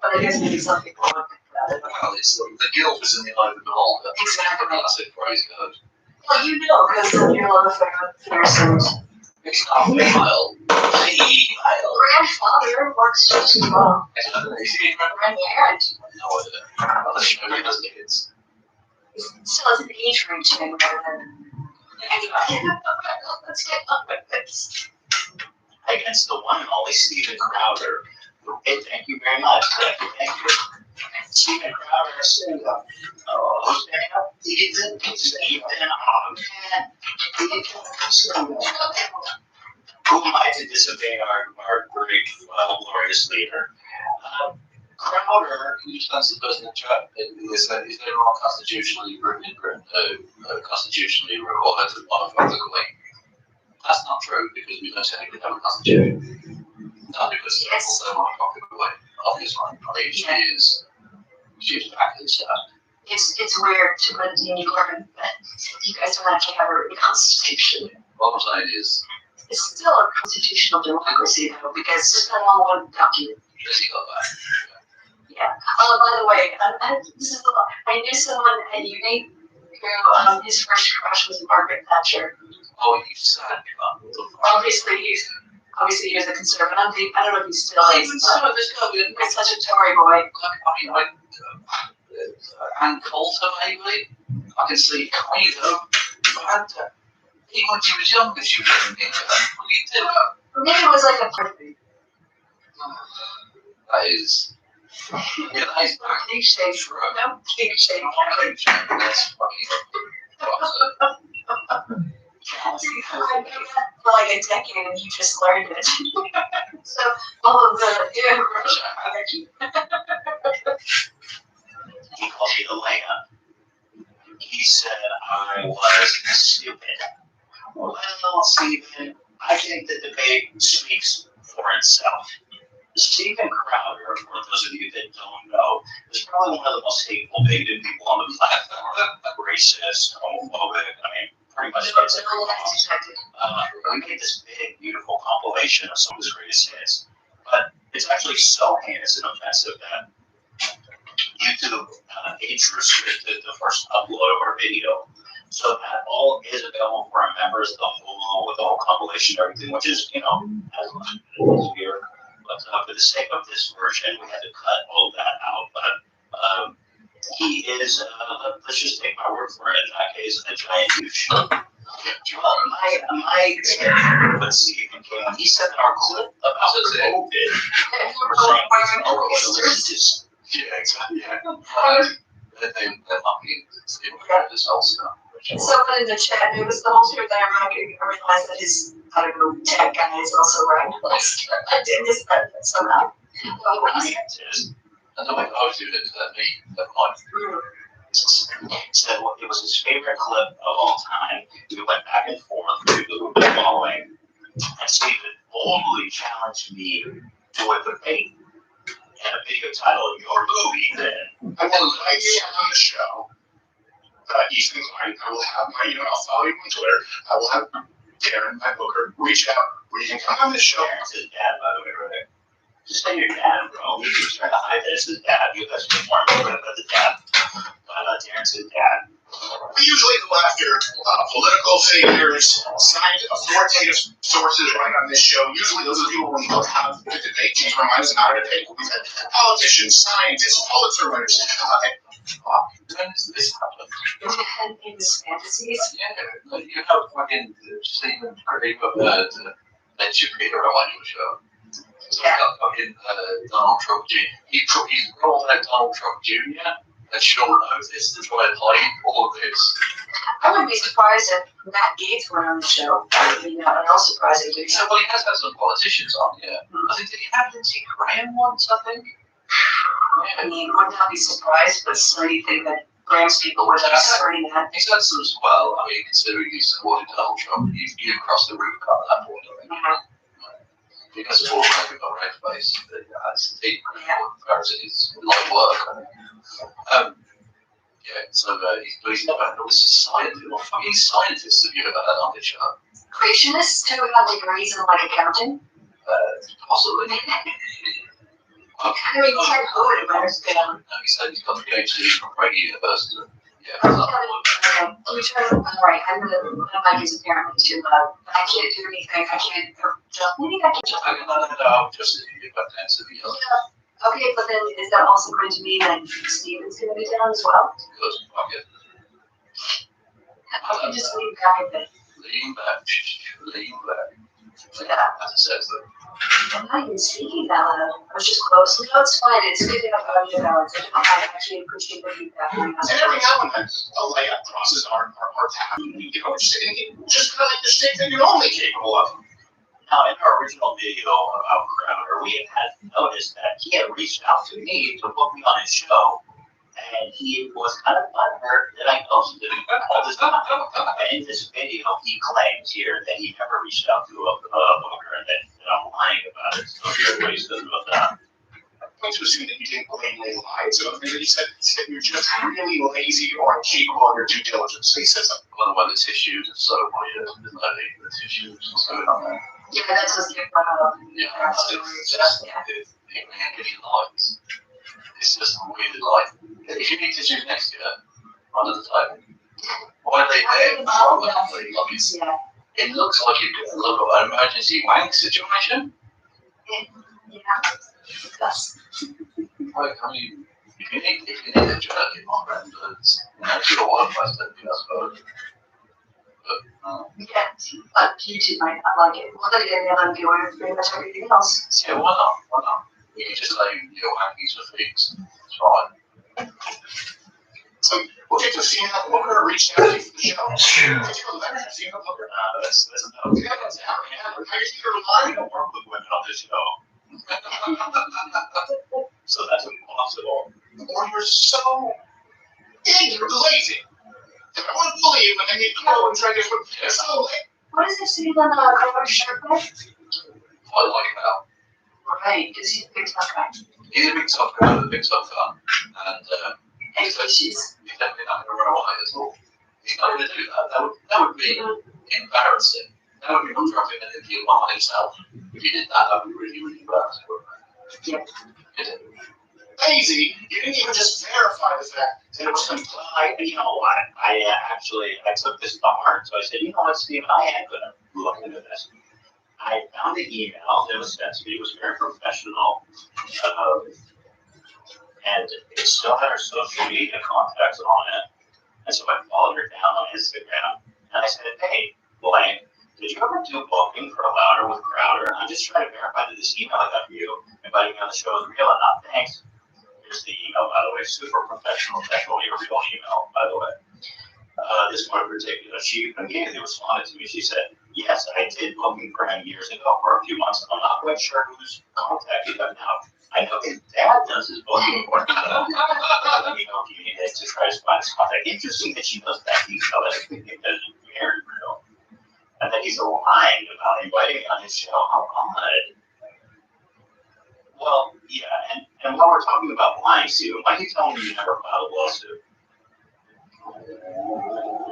but I guess maybe some people would think that. Well, it's the guilt is in the eye of the beholder. Exactly. Classic phrase code. Well, you know, because of your love affair with Pearson's. It's not female. Female. Grandfather works just as well. Is he a Grandparent. No idea. Well, she maybe has kids. Still has an age range thing rather than. Anyway, let's get on with this. Against the one and only Stephen Crowder. Hey, thank you very much. Thank you. Stephen Crowder, oh, Ethan, oh man, who am I to disobey our great, glorious leader? Crowder, Who stands the person in chat? Is there not constitutionally written in Britain, constitutionally required to monophysically? That's not true because we don't technically have a constitution. Not because it's also monophysically. Obviously, I mean, she's back in stuff. It's weird to put in New York, but you guys don't actually have a written constitution. What I'm saying is, it's still a constitutional democracy, though, because it's not all one document. has he got that? Yeah. Oh, by the way, I knew someone at uni who his first crush was Margaret Thatcher. Oh, you sad. Obviously, he was a conservative. I don't know if he still is. Even some of this guy, He's such a Tory boy. And Coulter, maybe. I can see Quaido. But even when she was younger, she was getting into that. What do you do? Maybe it was like a party. That is. Yeah, that is Cliche. true. No, cliche. That's fucking. For like a decade and you just learned it. So all of the energy. he called me Elena. He said I was stupid. Well, Stephen, I think the debate speaks for itself. Stephen Crowder, for those of you that don't know, is probably one of the most hateful, bigoted people on the platform. Racist, homophobic, pretty much gets it wrong. We made this big, beautiful compilation of some of his greatest hits, but it's actually so heinous and offensive that YouTube age restricted the first upload of our video. So that all is available for our members, the whole compilation, everything, which is, as much as here. But for the sake of this version, we had to cut all of that out. But he is, let's just take my word for it, in that case, a giant douche. My experience with Stephen King, he said in our clip about COVID, yeah, exactly. Yeah. They're lucky to have this whole stuff. Someone in the chat who was the whole trip there, I realized that his, tech guy is also wearing a mask. I did miss that somehow. And the way I was doing it to that meet, that said it was his favorite clip of all time. We went back and forth through the following, and Stephen boldly challenged me to a debate and a video titled "Your Movie." Then I will invite you on the show. Ethan Klein. I will have I'll follow you on Twitter. I will have Darren, my booker, reach out. We can come on the show. Darren's his dad, by the way, right? Just say your dad, bro. We can try to hide that it's his dad. You guys are more important than the dad. But Darren's his dad. We usually go after political figures, signed authoritative sources right on this show. Usually those are the people we don't have a debate. Change my mind is not a debate. We've had politicians, scientists, Pulitzer winners. when does this happen? In his fantasies? Yeah, you have fucking Stephen Crave to let you create a radio show. So Yeah. fucking Donald Trump Jr. He's rolled out Donald Trump Jr. and short notice to try and hide all of this. I wouldn't be surprised if Matt Gaetz went on the show. That would be not at all surprising to me. So, well, he has had some politicians on, yeah. I think, did he have Lindsey Graham once, I think? I mean, would not be surprised, but still you think that Graham's people would have supporting that. He's had some as well. I mean, considering he's supported Donald Trump, you crossed the Rubicon at that point, I think. He does support Reagan on red face. That's deep comparison to his life work. Yeah, so he's never this is scientists. What fucking scientists have you ever had on the show? Creationists who have degrees in like accounting? Possibly. I mean, you can't hold it, but it's No, he said he's got a PhD from Brady University. Yeah, okay, you turn on the right. I'm gonna, one of my kids apparently too loud. I can't do anything. I can't, maybe I can just. I'll just get back down to the other. Yeah. Okay, but then is that also going to mean that Steven's gonna be down as well? Because fuck it. I can just lean back a bit. Lean back. Yeah. As it says there. I'm not even speaking that loud. I was just close. No, it's fine. It's good enough audio balance. I actually appreciate the feedback. And every now and then, a layup crosses our path. Just kind of like the shit that you're normally capable of. Now, in our original video about Crowder, we had noticed that he had reached out to me to book me on his show, and he was kind of butthurt that I ghosted him all this time. And in this video, he claims here that he never reached out to a booker and that I'm lying about it. So here's what he says about that. I'm going to assume that you didn't blatantly lie to him. He said you're just really lazy or incapable of your due diligence. So he said something. By the way, the tissues and so on, there's no need for the tissues and so on. Yeah, that's just get brought up. Yeah, it's just any lights. It's just a weird light. If you need tissues next year, under the table, why are they there? It looks like you've got a little bit of an emergency wank situation. Yeah, that's. Like, I mean, if you need a jerky, my friend, it's your workplace, I suppose. Yeah, but YouTube might not like it. Well, then again, I'm doing pretty much everything else. Yeah, why not? You can just say you're wankies for figs. It's fine. So we'll get to a female booker reach out to you for the show. Did you ever a female booker? That's no. Yeah, that's how I I don't work with women on this show. So that's impossible. Or you're so ignorant, lazy. And I want to bully you, but then you go and try to put so late. What is this sitting on the cover shirt there? I like that. Right, because he's a big tough guy. He's a big tough guy with a big tough gun. And And she's. he's definitely not going to run away at all. He's not going to do that. That would be embarrassing. That would be not dropping an Indian on himself. If he did that, that would be really, really embarrassing, wouldn't it? Lazy, you didn't even just verify the fact that it was complied. You know what? I took this to heart. So I said, you know what, Steve, I am going to look into this. I found the email that was sent to me. It was very professional. And it still had her social media contacts on it. And so I followed her down on Instagram. And I said, hey, Blaine, did you ever do booking for a Louder with Crowder? I'm just trying to verify that this email I got from you inviting me on the show is real or not. Thanks. Here's the email, by the way. Super professional. Definitely a real email, by the way. This one in particular, she immediately responded to me. She said, yes, I did booking for him years ago for a few months. I'm not quite sure who's contacted him now. I know his dad does his booking for him. To try to find his contact. Interesting that she does that detail. I think that is very real. And then he's lying about inviting me on his show. How odd. Well, yeah, and while we're talking about lying, Stephen, why do you tell me you never filed a lawsuit?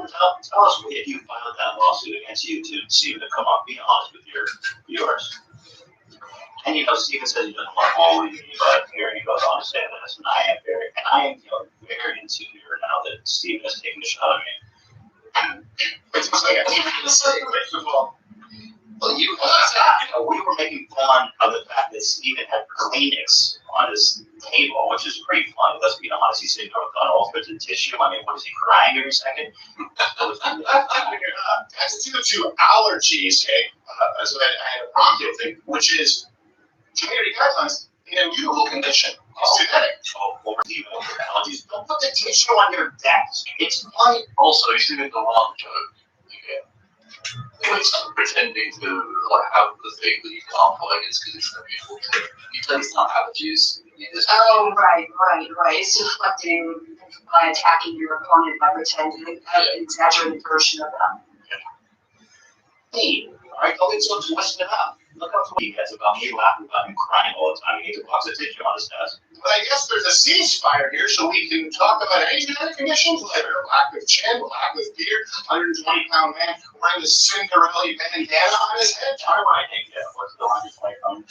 Tell us if you filed that lawsuit against YouTube, Stephen, to come on, be honest with your viewers. And you know, Stephen says he doesn't want to bully me, but here he goes on to say this, and I am very insecure now that Stephen has taken a shot at me. It's like I can't even say, first of all. Well, we were making fun of the fact that Stephen had Kleenex on his table, which is pretty funny. Let's be honest. He's sitting there with all sorts of tissue. I mean, what is he crying every second? That's due to allergies, okay? So I had a bronchial thing, which is community guidelines in a mutable condition. It's genetic. Or even allergies. Don't put the tissue on your desk. It's funny. Also, he's doing the one joke again. It's pretending to have the thing that you can't find is because it's unusual to you tell it's not allergies. Oh, right. It's deflecting by attacking your opponent by pretending an exaggerated version of them. Hey, Alright, don't get so twisted up. Look how he gets about me laughing about him crying all the time. He needs a box of tissue on his desk. But I guess there's a ceasefire here, so we can talk about any genetic conditions later. Lack of chin, lack of beard, 120-pound man wearing the Cinderella bandana on his head. I might think that was the 120-pound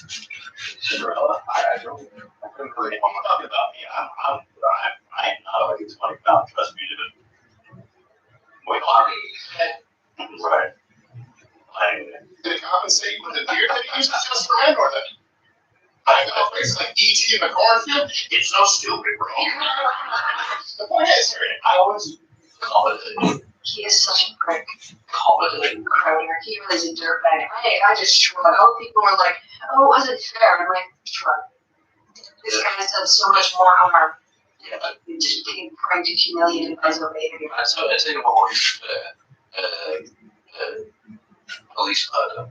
Cinderella. I couldn't really know talking about me. I am not a 120-pound. Trust me, dude. Wait, right. Did it compensate with the beard that he uses just for men, or the I know it's like E.T. in the cornfield? It's so stupid, bro. The point is, I always commented. He is such a prick. Commented. Crowder. He really is a dirtbag. I just shrug. All people were like, oh, it wasn't fair. I'm like, shrug. This guy has done so much more harm. Yeah. Just being pranked and humiliated by his own behavior. So I tell you what is police murder,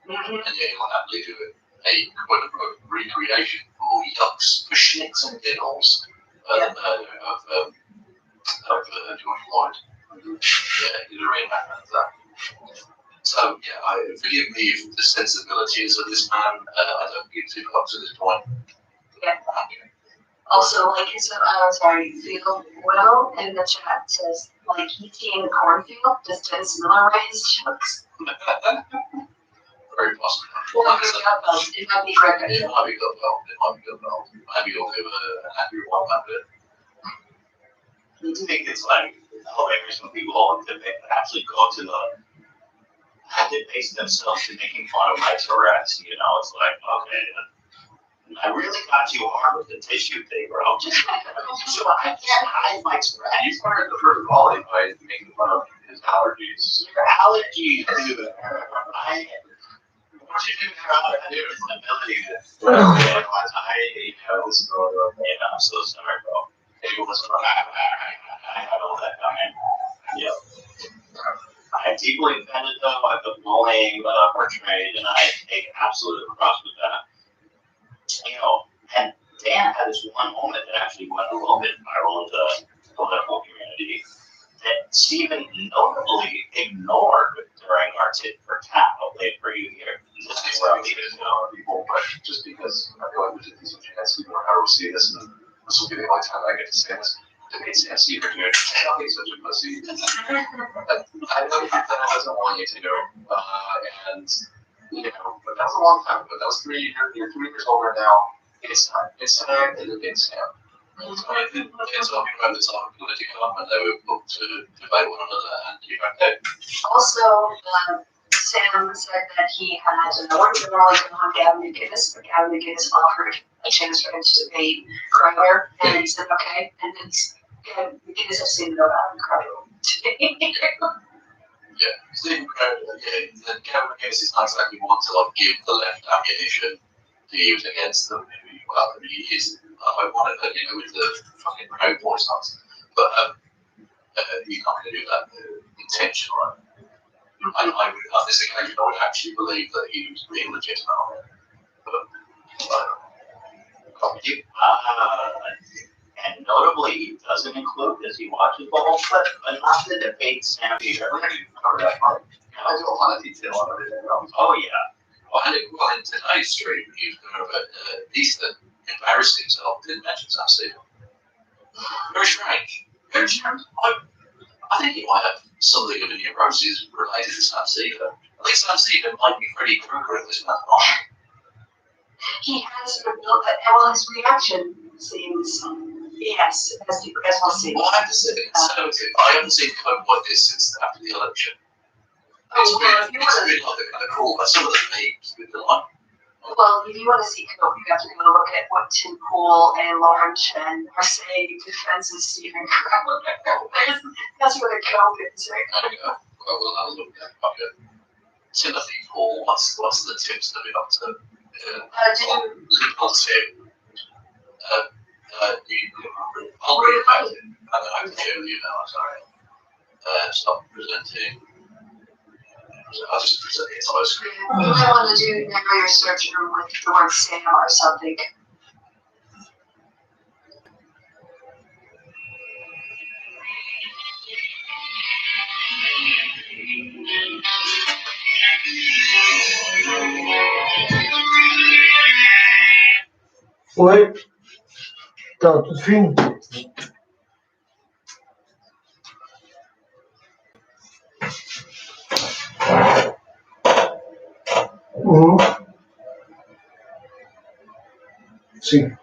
Mm-hmm. and yet you'll happily do it. A quote unquote recreation for yucks, for schnitz and giggles, the murder of George Floyd. Yeah, you'd reenactment of that. So yeah, forgive me for the sensibilities of this man. I don't give two fucks at this point. Yeah. Also, like his, feel well in the chat says, like E.T. in the cornfield, does Dennis Miller write his jokes? Very possible. Well, it might be correct. It might be good well. Maybe you'll give an accurate one about it. I think it's like hilarious when people actually go to they base themselves in making fun of my Tourette's. You know, it's like, okay, I really got you hard with the tissue thing, bro. So I can't hide my Tourette's. You started the first quality by making fun of his allergies. Your allergies, dude. What you do have an ability to analyze. This is going on. Yeah, I'm so sorry, bro. I had all that coming. Yep. I'm deeply offended though by the bullying portrayed, and I take absolute cross with that. You know, and Dan had this one moment that actually went a little bit viral in the political community that Stephen notably ignored during our tit for tat. I'll play it for you here. This is where I'm people, but just because I feel like there's a decent chance you know how to see this, and this will be the only time I get to say this. Debate Sam Stephen, dude. Tell me such a pussy. I know that doesn't want you to know, and you know, but that was a long time ago. That was 3 years. You're 3 years older now. It's time. It's time to debate Sam. It's talking about the topic political, and they were booked to debate one another, and you know that. Also, Sam said that he had worked normally on Gavin McGinnis, but Gavin McGinnis offered a chance for him to debate Crowder, and he said okay, and then Gavin McGinnis has seen no about Crowder today. Yeah, Stephen Crowder, Gavin McGinnis is not exactly one to like give the left ammunition to use against them. Well, I mean, he is. I wanted that, with the fucking Proud Boys nonsense, but he's not going to do that intentionally. I would, on this occasion, I would actually believe that he was being legitimate on it. But, and notably, he doesn't include as he watches the whole clip, but not the debate Sam either. we're going to cover that part. I do a lot of detail on it. Oh, yeah. Well, in today's stream, he was going to Easter, embarrassed himself, didn't mention Sam Stephen. Very strange. Very strange. I think he might have something of a neurosis related to Sam Stephen. At least Sam Stephen might be Freddy Krueger at this moment. He has revealed that, well, his reaction seems, yes, as we'll see. Well, I have to say, I haven't seen cope like this since after the election. It's been like the kind of cool, but some of the memes with the line. Well, if you want to see cope, you have to go look at what Tim Pool and Lauren Chen are saying in defense of Stephen Crowder. That's where the cope is, right? Well, we'll have a look at it. Timothy Pool, what's the tips that we got to? Little Tim. I'll read about it. I'm going to show you now, sorry. Stop presenting. I'll just present it on my screen. You might want to do now your search room with the word Sam or something. Oi? Tá tudo fino? Uhum. Sim.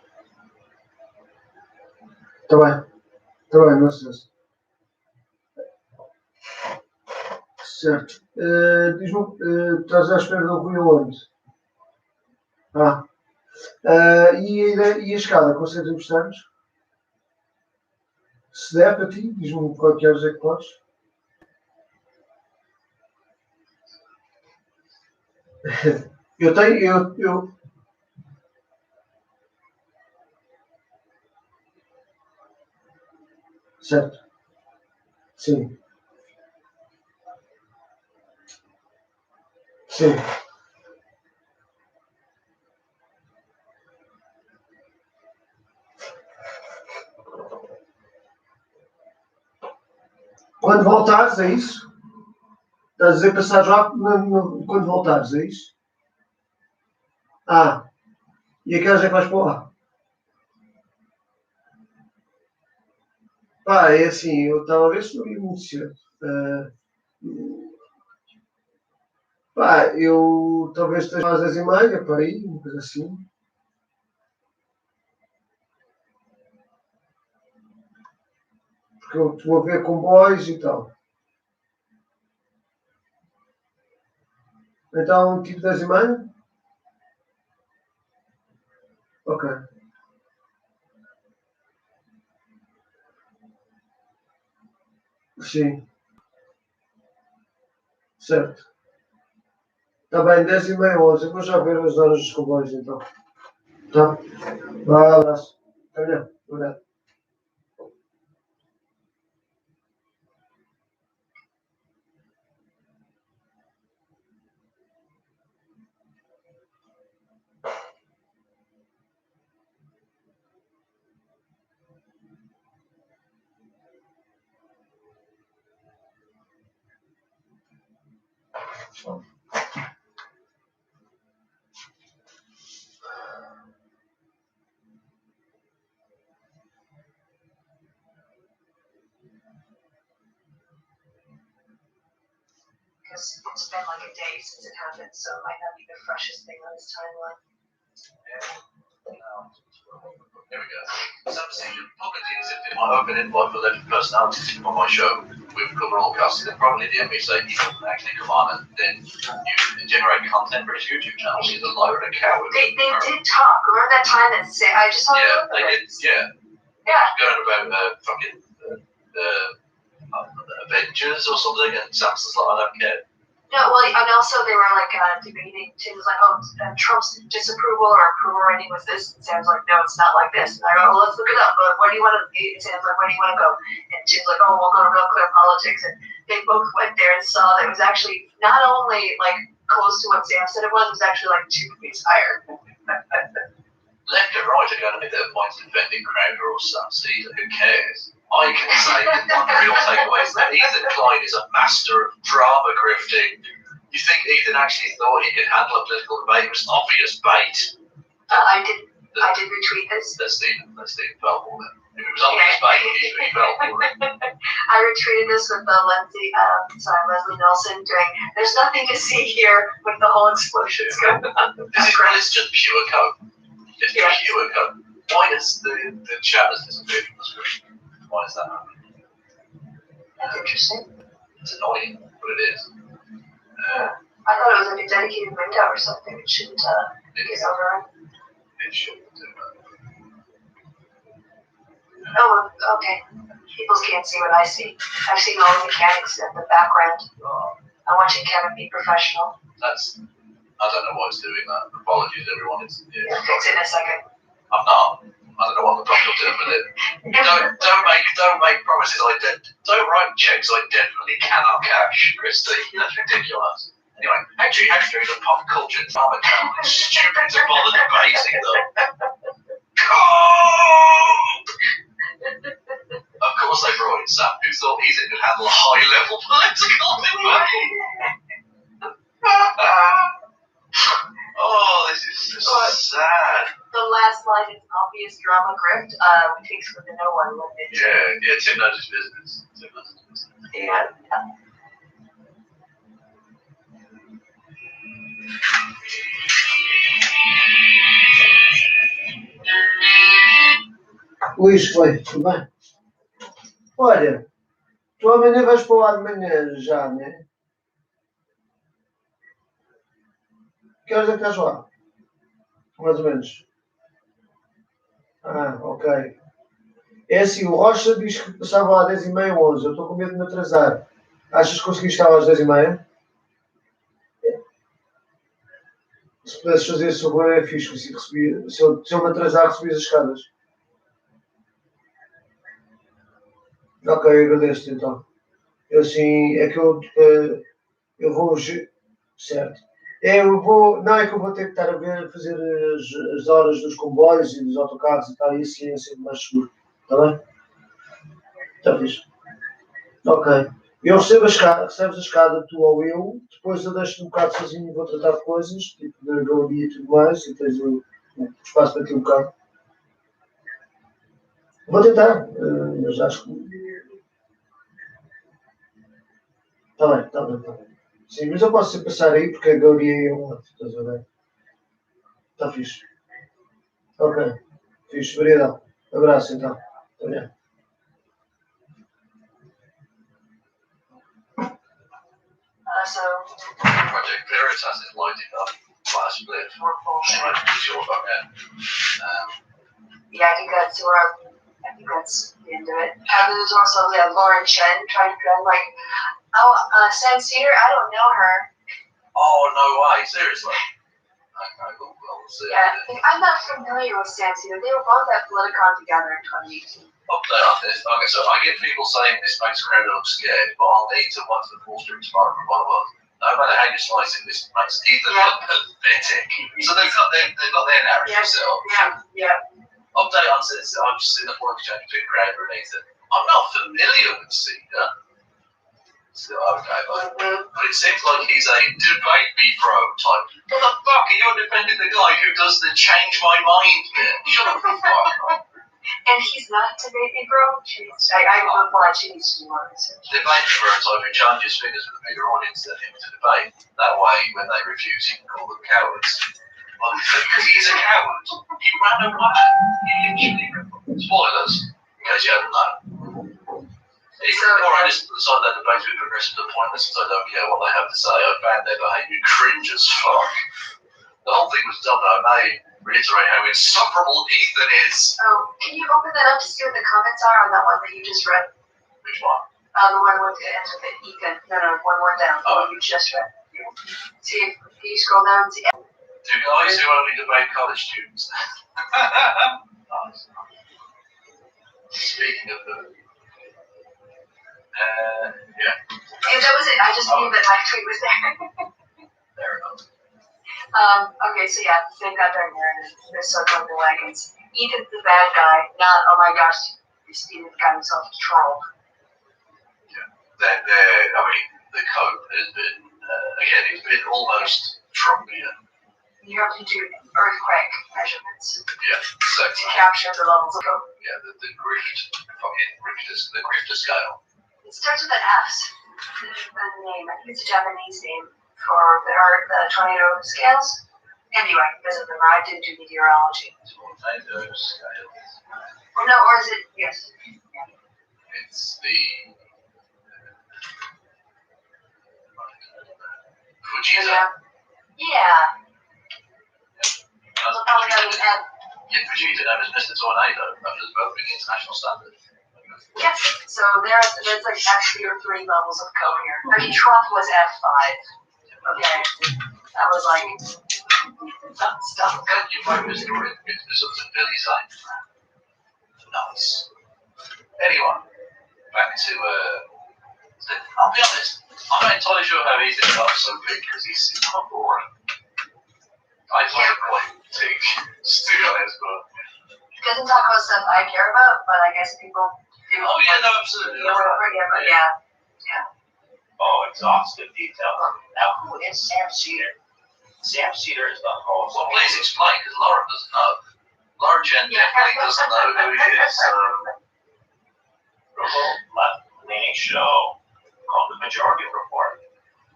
Tá bem, não sei. Certo. Diz-me, estás à espera do Rui onde? Ah. E a escada, consegues emprestar-nos? Se der para ti, diz-me qual que horas é que podes. Eu tenho, certo, sim, sim. Quando voltares, é isso? Estás a dizer passar rápido quando voltares, é isso? Ah, e a que horas é que vais para lá? Pá, é assim, eu estava a ver se não ia muito cedo. Pá, eu talvez esteja às 10h30, para aí, uma coisa assim. Porque eu estou a ver comboios e tal. Então, tipo 10h30? Ok. Sim, certo. Está bem, 10h30, 11. Eu vou já ver as horas dos comboios então. Tá? Vá, abraço. Olha, obrigado. Because it's been like a day since it happened, so it might not be the freshest thing on his timeline. Here we go. Some decision publicly accepted my open invite for 11 personalities on my show. We've covered all casting and probably the me say you can actually come on and then you generate content for his YouTube channel. He's a liar and a coward. They did talk. Remember that time that I just saw Yeah, they did. Yeah. Going about fucking Avengers or something, and Samson's like, I don't care. No, well, and also they were like debating. Tim was like, "Oh, Trump's disapproval or approval rating was this," and Sam's like, "No, it's not like this." And I go, "Well, let's look it up. But where do you want to?" And Sam's like, "Where do you want to go?" And Tim's like, "Oh, we'll go to Real Clear Politics." And they both went there and saw that it was actually not only like close to what Sam said it was actually like 2 degrees higher. Left and right are going to make their points defending Crowder or Sam Cedar. Who cares? I can say that one real takeaway is that Ethan Klein is a master of drama grifting. You think Ethan actually thought he could handle a political debate? It was obvious bait. I did retweet this. Let's Steve fell for it. If it was obvious bait, he fell for it. I retweeted this with Leslie Nelson doing, "There's nothing to see here," with the whole explosions going on. It's just pure code. It's pure code. Why does the chat has disappeared from the screen? Why is that happening? That's interesting. It's annoying, but it is. I thought it was like a dedicated window or something. It shouldn't get overrun. It shouldn't do that. Oh, okay. People can't see what I see. I've seen all the mechanics in the background. I'm watching Kevin be professional. I don't know why it's doing that. Apologies, everyone. Yeah, fix it in a second. I'm not. I don't know what the problem doing with it. Don't make promises. Don't write checks I definitely cannot cash, Christy. That's ridiculous. Anyway, actually, is a pop culture drama channel. It's stupid to bother debating them. Of course, they brought in Sam, who thought Ethan could handle a high-level political debate. Oh, this is just sad. The last line like it's an obvious drama grift, we takes with the no one limited. Yeah, Tim knows his business. Tim knows his business. Yeah. Luís, foi, tudo bem? Olha, tu amanhã vais para lá de manhã já, né? Que horas é que estás lá? Mais ou menos. Ah, ok. É assim, o Rocha diz que passava lá às 10h30, 11. Eu estou com medo de me atrasar. Achas que conseguiste estar lá às 10h30? Se pudesses fazer esse favor, é fixe. Se eu me atrasar, recebi as escadas. Ok, agradeço-te então. Eu assim, é que eu vou. Certo. Eu vou. Não, é que eu vou ter que estar a ver, fazer as horas dos comboios e dos autocarros e tal, e assim é sempre mais seguro. Está bem? Está fixe. Ok. Eu recebo a escada, recebes a escada, tu ou eu, depois eu deixo-te um bocado sozinho e vou tratar de coisas, tipo de galeria e tudo mais, e tens o espaço para ti um bocado. Vou tentar, mas acho que. Está bem, está bem, está bem. Sim, mas eu posso sempre passar aí porque a galeria é um lado, estás a ver? Está fixe. Ok. Fixe, obrigado. Abraço então. Até já. So, Project Veritas is lighting up last split. we're full. I'm not too sure about that. Yeah, I think that's the end of it. There's also Lauren Chen trying to like, San Cedar, I don't know her. Oh, no way, seriously? Okay, we'll see. Yeah, I'm not familiar with San Cedar. They were both at Politicon together in 2018. Update on this. Okay, so I get people saying this makes Crowder look scared, but I'll need to watch the full stream tomorrow from one of us. No matter how you're slicing this, makes Ethan look pathetic. So they've got their narrative set up. Yeah. Update on this. I'm just in the full exchange between Crowder and Ethan. I'm not familiar with Cedar. So, okay, but it seems like he's a debate me bro type. What the fuck are you defending the guy who does the change my mind bit? Shut the fuck up. And he's not debate me, bro. I replied, she needs to do more research. Debate me bro type who challenges figures with a bigger audience than him to debate. That way, when they refuse, he can call them cowards. Well, because he's a coward. He ran away. He literally. Spoilers, in case you haven't known. Or I just decided that debate would progress to the point that since I don't care what they have to say, I found their behaviour cringe as fuck. The whole thing was done that I may reiterate how insufferable Ethan is. Oh, can you open that up to see what the comments are on that one that you just read? Which one? The one with the answer that Ethan. No, one more down. The one you just read. See, can you scroll down and see? Two guys who only debate college students. Speaking of the... yeah. Yeah, that was it. I just knew that my tweet was there. There it goes. Okay, so yeah, they've got their narrative. They're circling the wagons. Ethan's the bad guy, not, oh my gosh, Steven got himself trolled. Yeah. I mean, the code has been, again, it's been almost Trumpian. You have to do earthquake measurements Yeah, so to capture the levels of code. yeah, the grifter scale. It starts with an S, the name. I think it's a Japanese name for the tornado scales. Anyway, doesn't matter. I didn't do meteorology. Tornado scale. Or no, or is it? Yes. Yeah. It's the Fujita. Yeah. Yeah, Fujita known as Mr. Tornado, under the developing international standard. Yes. So there's like F3 levels of code here. I mean, Trump was F5. Okay. That was like stuff. You might be story because of the Billy side. Nice. Anyway, back to I'll be honest, I'm not entirely sure how he's ended up so big because he's quite boring. I find it quite big, to be honest, but He doesn't talk about stuff I care about, but I guess people do. oh yeah, no, absolutely. But yeah. Oh, exhaustive detail. Now, who is Sam Cedar? Sam Cedar is the host. Well, please explain, because Lauren doesn't know. Laura Jen definitely doesn't know who he is. Local left-leaning show called The Majority Report.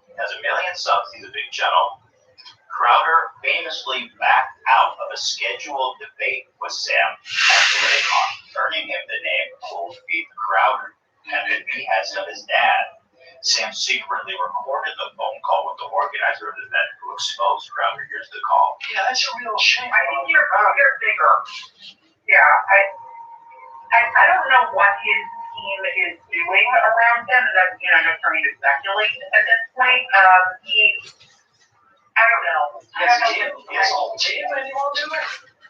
He has 1 million subs. He's a big channel. Crowder famously backed out of a scheduled debate with Sam at Politicon, earning him the name Cold Feet Crowder, and then he has him as dad. Sam secretly recorded the phone call with the organizer of the event who exposed Crowder. Here's the call. Yeah, that's a real shame. I think you're bigger. Yeah, I don't know what his team is doing around him, and that's, not trying to speculate at this point. I don't know. He has a whole team, and he won't do it.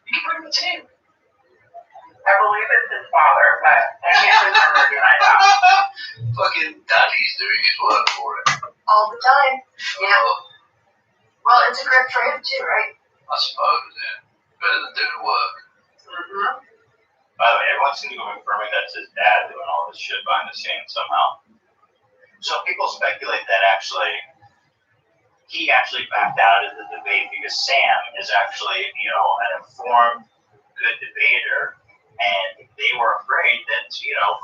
You can bring the team. I believe it's his father, but I can't deny that. Fucking daddy's doing his work for it. All the time. Yeah. Well, it's a grip for him too, right? I suppose, yeah. Better than doing work. Mm-hmm. By the way, everyone seems to be confirming that's his dad doing all this shit behind the scenes somehow. So people speculate that he actually backed out of the debate because Sam is actually, an informed, good debater, and they were afraid that,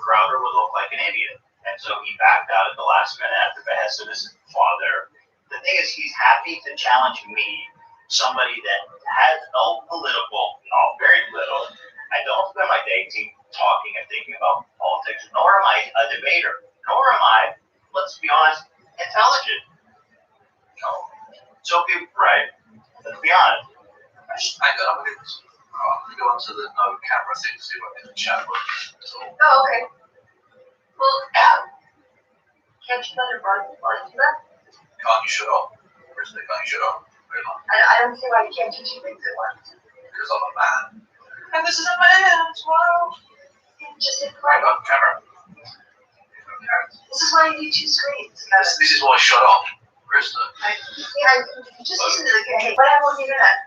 Crowder would look like an idiot. And so he backed out at the last minute at the behest of his father. The thing is, he's happy to challenge me, somebody that has no political, very little. I don't spend my day talking and thinking about politics, nor am I a debater, nor am I, let's be honest, intelligent. So people, right? Let's be honest. Hang on, I'm going to go onto the no camera thing to see what in the chat room. Oh, okay. Well, can't you let her run while you do that? Can't you shut off? Can't you shut off? I don't see why you can't do two things at once. Because I'm a man. And this is a man as well. Just hit Hang play. on, camera. This is why you need two screens. This is why I shut off, Krista. Just listen to the game. What happened when you do that?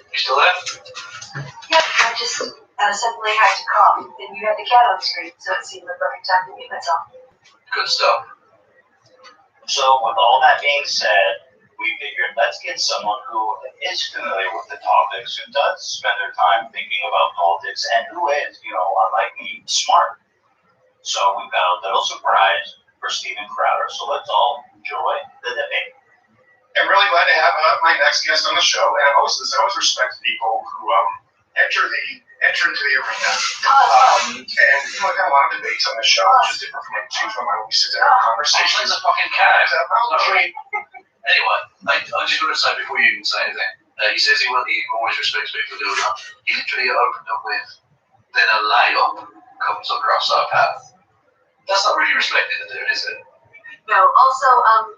You still there? Yeah, I just suddenly had to cough, and you had the cat on screen, so it seemed the perfect time to mute myself. Good stuff. So with all that being said, we figured let's get someone who is familiar with the topics, who does spend their time thinking about politics, and who is, unlike me, smart. So we've got a little surprise for Steven Crowder. So let's all enjoy the debate. I'm really glad to have my next guest on the show. And I always respect people who enter into the arena. And we've got a lot of debates on the show, which is different from when we sit down and have conversations. The fucking cat. Anyway, I just want to say before you even say anything, he says he always respects me for doing that. He literally opened up with, then a layup comes across our path. That's not really respecting the dude, is it? No, also,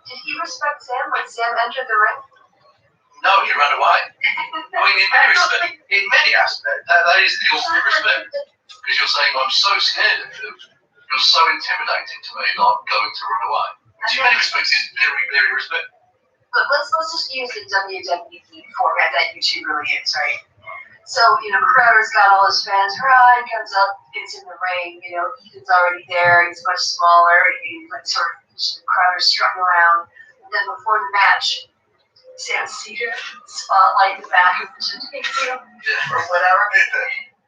did he respect Sam when Sam entered the ring? No, he ran away. I mean, in many aspects, that is the ultimate respect. Because you're saying, I'm so scared of you. You're so intimidating to me that I'm going to run away. Which in many respects is very, very respectful. But let's just use the WWE format that YouTube really is, right? So, Crowder's got all his fans. Ryan comes up, gets in the ring. Ethan's already there. He's much smaller. He's like sort of Crowder strutting around. And then before the match, Sam's seated, spotlight in the back of the gymnasium or whatever.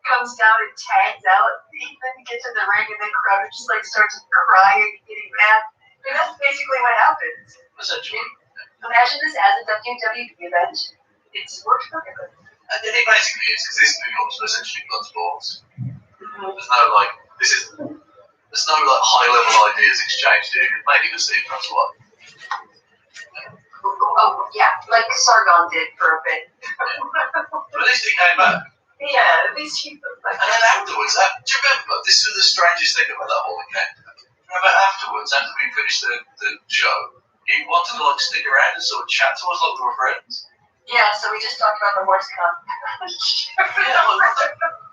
Comes down and tags out. Ethan gets in the ring, and then Crowder just starts crying, getting mad. And that's basically what happens. Imagine this as a WWE event. It's worked perfectly. And then it basically is, because this becomes essentially blood sports. There's no high level ideas exchanged here. Maybe the Steve Cross one. Oh yeah, like Sargon did for a bit. But at least he came back. Yeah, at least he. And then afterwards, do you remember? This was the strangest thing about that whole event. Remember afterwards, after we finished the show, he wanted to stick around and sort of chat to us like we were friends. Yeah, so we just talked about the horse cup.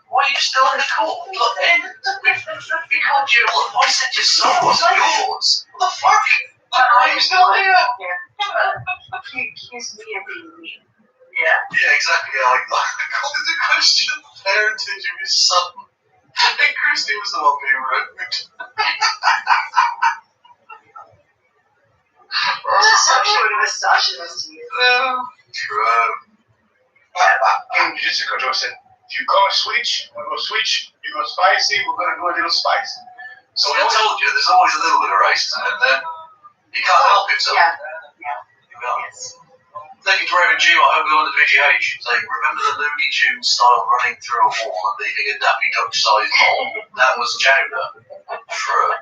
Why are you still in the court? Look, we called you. I said your son wasn't yours. What the fuck? Why are you still here? Yeah. Accuse me of being mean. Yeah, exactly. Yeah, like the Christian parentage of his son. And Christy was the one being rude. Sexually misogynist to you. True. You just go to us and if you go switch, we'll go switch. You go spicy, we're going to go a little spicy. So I told you, there's always a little bit of racism in there. You can't help it, so. Yeah. You can't. Yes. Thank you to Raymond G. I hope we're on the VGH. It's like, remember the Looney Tunes style running through a wall and leaving a Daffy Duck-sized hole? That was Chowder. True.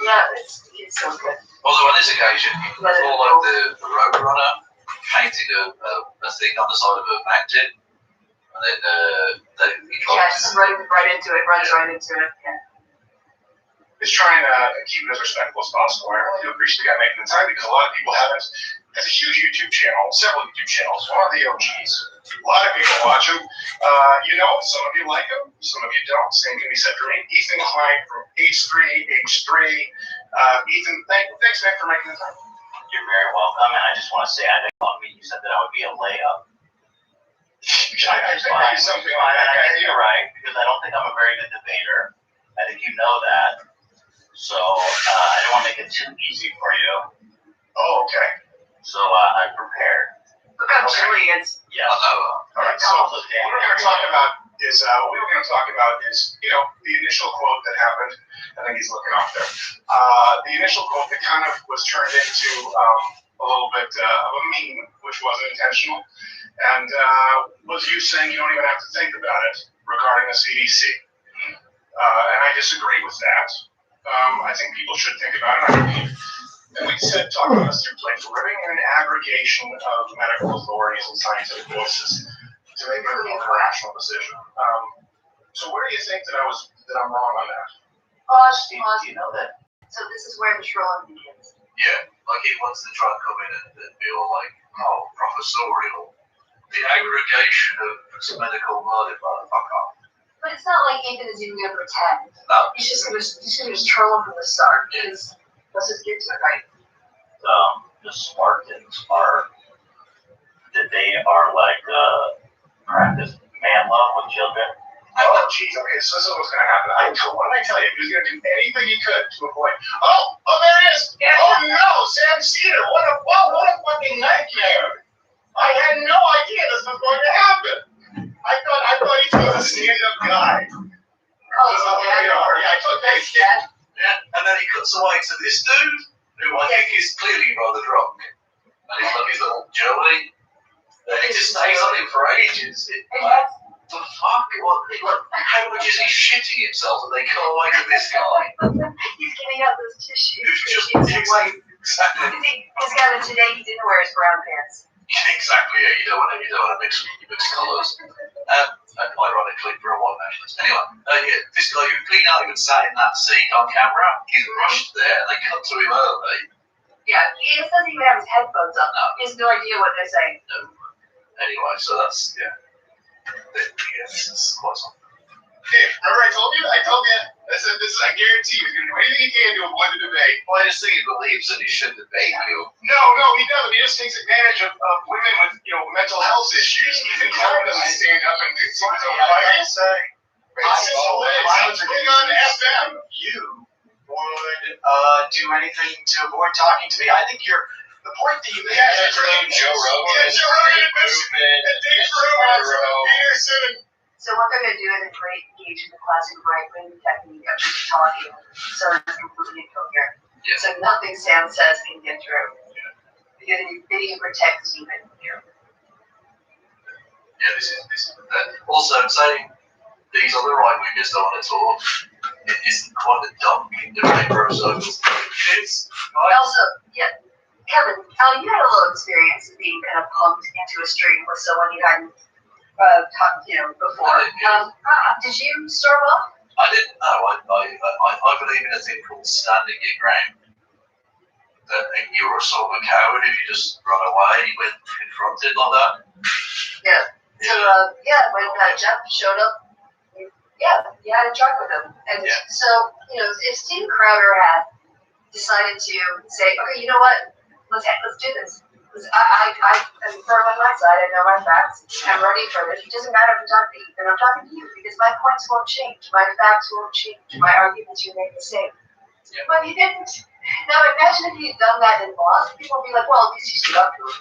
Yeah, it's so good. Although on this occasion, it's all like the Roadrunner painted a thing on the side of a magnet, and then he drops Yes, right into it, runs right into it. Yeah. Just trying to keep it as respectful as possible. I really do appreciate the guy making the time because a lot of people haven't. It's a huge YouTube channel, several YouTube channels, one of the OGs. A lot of people watch him. Some of you like him, some of you don't. Same can be said for me. Ethan Klein from H3. Ethan, thanks, man, for making the time. You're very welcome, and I just want to say, I didn't want me. You said that I would be a layup. I think maybe something like that. I think you're right, because I don't think I'm a very good debater. I think you know that. So I don't want to make it too easy for you. Oh, okay. So I prepared. Look how chilly it's. Yeah. All right. So what we're going to talk about is the initial quote that happened. I think he's looking off there. The initial quote that kind of was turned into a little bit of a meme, which wasn't intentional, and was you saying you don't even have to think about it regarding the CDC. And I disagree with that. I think people should think about it. And we said, talking about this through Play for Living and an aggregation of medical authorities and scientific voices to make a rational decision. So where do you think that I'm wrong on that? Steve, do you know that? So this is where the trolling begins. Yeah, like he wants to try and come in and be all like, professorial. The aggregation of medical knowledge, motherfucker. But it's not like Ethan is even going to pretend. No. He's just going to troll him from the start. Because let's just get to it, right? The Spartans are, that they are like practice man love with children. Oh, geez. Okay, so this is what's going to happen. What did I tell you? He was going to do anything he could to avoid. Oh, there it is. Yeah. Oh no, Sam Cedar. What a fucking nightmare. I had no idea this was going to happen. I thought he was a stand-up guy. I took that shit. Yeah, and then he cuts away to this dude, who I think is clearly rather drunk. And he's got his little jelly. And he just stays on him for ages. The fuck? How much is he shitting himself that they cut away to this guy? He's giving out those tissues. Who's just white. Exactly. He's got it today. He didn't wear his brown pants. Exactly, yeah. You don't want to mix colours. Ironically, for a white nationalist. Anyway, this guy who clean out even sat in that seat on camera, he's rushed there and they cut to him early. Yeah, he doesn't even have his headphones up. No. He has no idea what they're saying. No. Anyway, so that's, this is quite something. Hey, remember I told you? This is, I guarantee you, he's going to do anything he can to avoid the debate. Well, I just think he believes that he shouldn't debate you. No, he doesn't. He just takes advantage of women with, mental health issues. Ethan Klein doesn't stand up and do his own fight. Hang on to FM. You would do anything to avoid talking to me. I think the point that you made is Joe Rogan. Joe Rogan and Dave Peterson. So what they're going to do is engage in the classic right-wing technique of just talking so it's completely incoherent. Yeah. So nothing Sam says can get through. Because they need to protect Stephen here. Yeah, this is also saying these other right-wingers don't want to talk. It isn't quite a dumb debate process. It is. Also, yeah, Kevin, you had a little experience of being kind of pumped into a stream with someone you hadn't talked, before. Did you storm off? I didn't know. I believe in a thing called standing your ground. That you're a sort of a coward if you just run away when confronted like that. Yeah. So, when Jeff showed up, you had a truck with him. And so, if Steve Crowder had decided to say, okay, you know what, let's do this. I'm firm on my side. I know my facts. I'm ready for this. It doesn't matter if I'm talking to Ethan. I'm talking to you because my points won't change. My facts won't change. My arguments remain the same. Yeah. But he didn't. Now imagine if he'd done that in laws. People would be like, well, at least he stood up to him.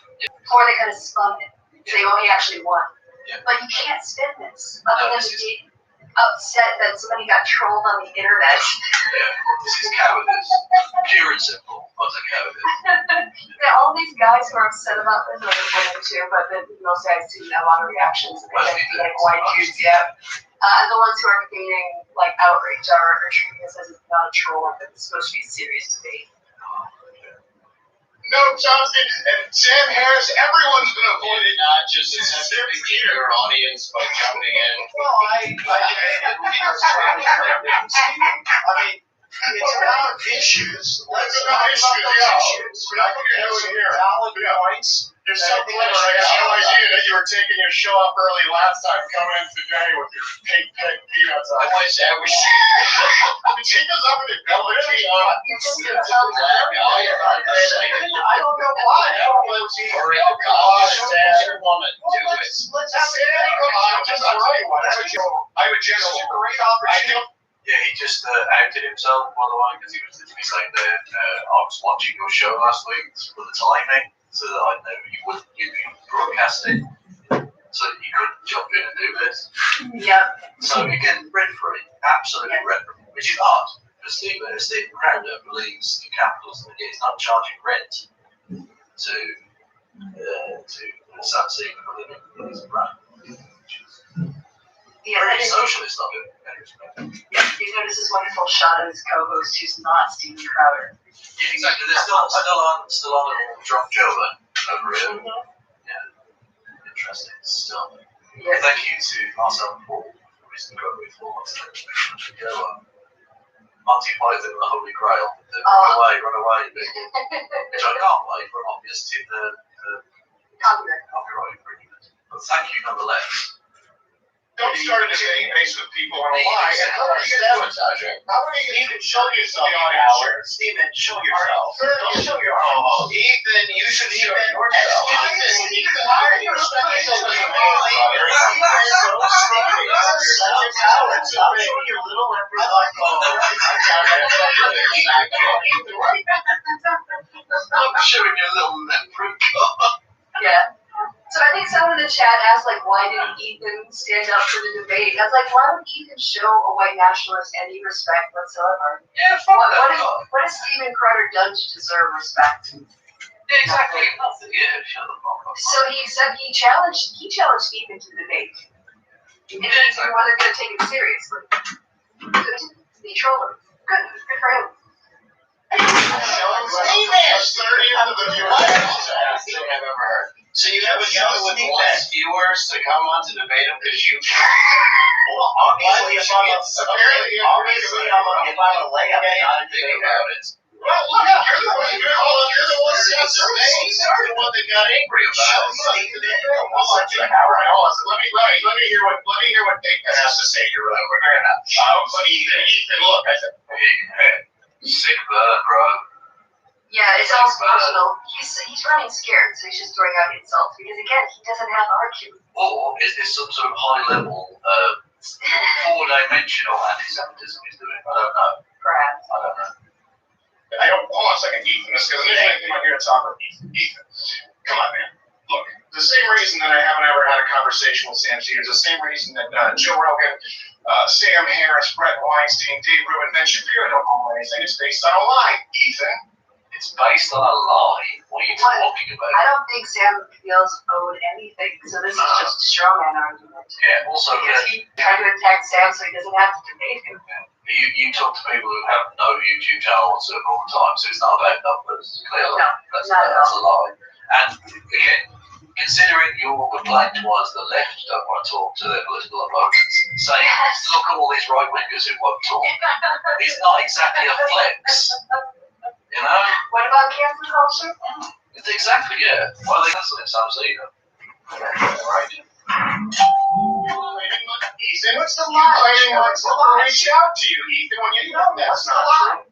Or they kind of spun it. Say, oh, he actually won. Yeah. But you can't spin this. Other than to be upset that somebody got trolled on the internet. Yeah, this is cowardice. Pure and simple. What's a cowardice? Yeah, all these guys who are upset about this, like women too, but then most guys see a lot of reactions. And they get like white dudes, yeah. The ones who are feeling like outrage are treating this as it's not a troll, but it's supposed to be a serious debate. No, Johnson and Sam Harris, everyone's been avoided. Not just keep your audience by jumping in. Well, I mean, it's about issues. Let's talk about those issues. We're not going to do it here. Valid points. There's something I had no idea that you were taking your show up early last time, coming in today with your pink peanuts on. I wish I was. She goes up in the building. I don't know why. Or in the college woman. Let's have it. I would just great opportunity. Yeah, he just outed himself, by the way, because he was literally saying that I was watching your show last week for the timing, so that I know you'd be broadcasting, so that you couldn't jump in and do this. Yep. So again, rent-free, absolutely rent-free, which is odd, because Stephen Crowder believes in capitalism, and he's not charging rent to Sam Seaman for living in his brand. Yeah, Very socialist of it. yeah, you notice this wonderful shot of his co-host who's not Steven Crowder. Yeah, exactly. They're still on a drunk Joe over here. Yeah, interesting stuff. Yeah. Thank you to Marcel and Paul for his incredible performance. Monty Python and the Holy Grail. Run away, which I can't play for obvious copyright agreement. But thank you nonetheless. Don't start a debate based with people on a lie. And how are you going to sabotage? How are you going to show yourself? Stephen, show yourself. Don't show your own. Ethan, you should show yourself. Ethan, why are you respecting somebody? Stop showing your little I'm showing you a little leopard. Yeah. So I think someone in the chat asked, like, why didn't Ethan stand up for the debate? And I was like, why would Ethan show a white nationalist any respect whatsoever? Yeah, What has Steven Crowder done to deserve respect? Yeah, exactly. Yeah, shut the fuck up. So he challenged Ethan to the debate. And Ethan wasn't going to take it seriously. He trolled him. Good for him. So you have a show with less viewers to come on to debate them because you. Well, obviously, if I'm a layup, not a debate about it. Well, look, you're the one that got angry about it. Let me hear what Nathan has to say here. But Ethan, look, I said, Sick burn, bro. Yeah, it's all personal. He's running scared, so he's just throwing out insults because again, he doesn't have argument. Or is this some sort of high level, four-dimensional anti-Semitism he's doing? I don't know. Perhaps. I don't know. hold on a second, Ethan, because I came out here to talk with Ethan. Come on, man. Look, the same reason that I haven't ever had a conversation with Sam Seaman is the same reason that Joe Rogan, Sam Harris, Brett Weinstein, Dave Rubin, Ben Shapiro don't own anything. It's based on a lie, Ethan. It's based on a lie. What are you talking about? I don't think Sam feels owed anything, so this is just a straw man argument. Yeah, also, because he tried to attack Sam so he doesn't have to debate him. You talk to people who have no YouTube channel whatsoever all the time, so it's not about numbers, clearly. No, that's not a lie. And again, considering your complaint was the left don't want to talk to their political opponents, saying, look at all these right wingers who won't talk. It's not exactly a flex. You know? What about cancel culture? It's exactly, yeah. Why are they canceling Sam Seaman? Right. Ethan, what's the lie? Reach out to you, Ethan, when you know that's not true.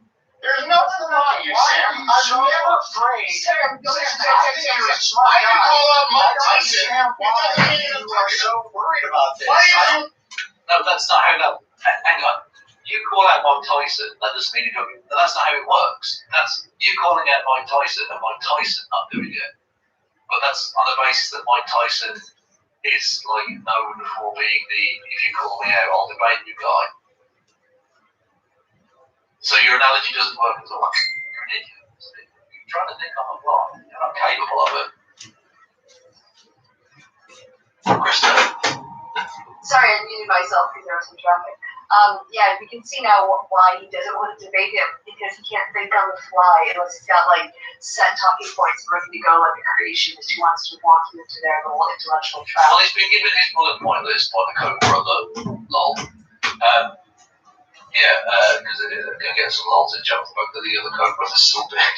There's nothing wrong with you, Sam. I'm never afraid. Sam, go ahead. I can call out Mike Tyson. Why you are so worried about this? No, that's not how that. Hang on. You call out Mike Tyson, that doesn't mean you're doing it. That's not how it works. That's you calling out Mike Tyson and Mike Tyson not doing it. But that's on the basis that Mike Tyson is like known for being the if you call me out, I'll debate you guy. So your analogy doesn't work at all. You're an idiot. You're trying to think on the fly. You're not capable of it. Krista. Sorry, I muted myself because there was some traffic. Yeah, we can see now why he doesn't want to debate him, because he can't think on the fly unless he's got like set talking points ready to go like a creationist who wants to walk you into their little intellectual trap. Well, he's been given his bullet point list by the Koch brother. Lol. Because they're going to get some lols in jump back to the other Koch brothers still dead.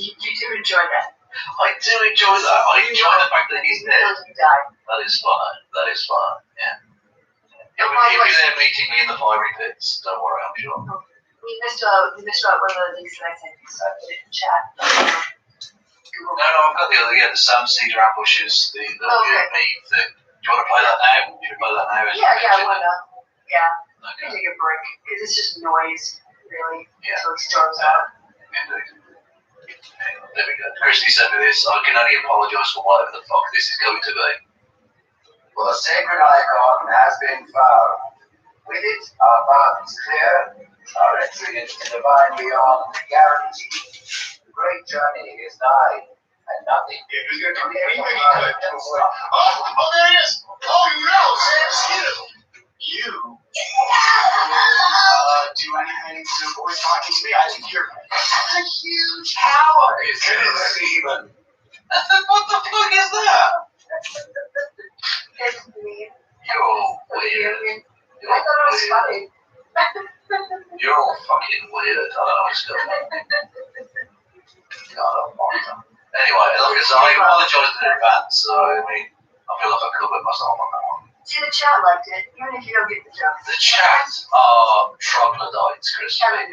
You do enjoy that. I do enjoy that. I enjoy the fact that he's dead. He died. That is fun. That is fun. Yeah. He'll be there meeting me in the fiery pits. Don't worry, I'm sure. We missed out one of the links that I sent you, so I put it in chat. No, I've got the other. Yeah, the Sam Cedar ambushes. The meme thing. Do you want to play that now? Should we play that now? Yeah, why not? Yeah. Okay. Take a break, because it's just noise, really, until it storms Yeah. out. Indeed. There we go. Christy sent me this. I can only apologise for whatever the fuck this is going to be. Well, a sacred icon has been found. With it, our path is clear, our entry into the divine beyond guaranteed. The great journey is nigh, and nothing. If he's going to do anything he could to avoid. Oh, there he is! Oh, no! Sam Skinner! You do anything to avoid talking to me? I think you're a huge power. It's Steven. What the fuck is that? It's me. You're weird. I thought it was funny. You're all fucking weird. I don't know what's going on. God almighty. Anyway, like I said, I apologise in advance, so I mean, I feel like I covered myself on that one. See, the chat liked it, even if you don't get the joke. The chat are troglodytes, Chris. Kevin,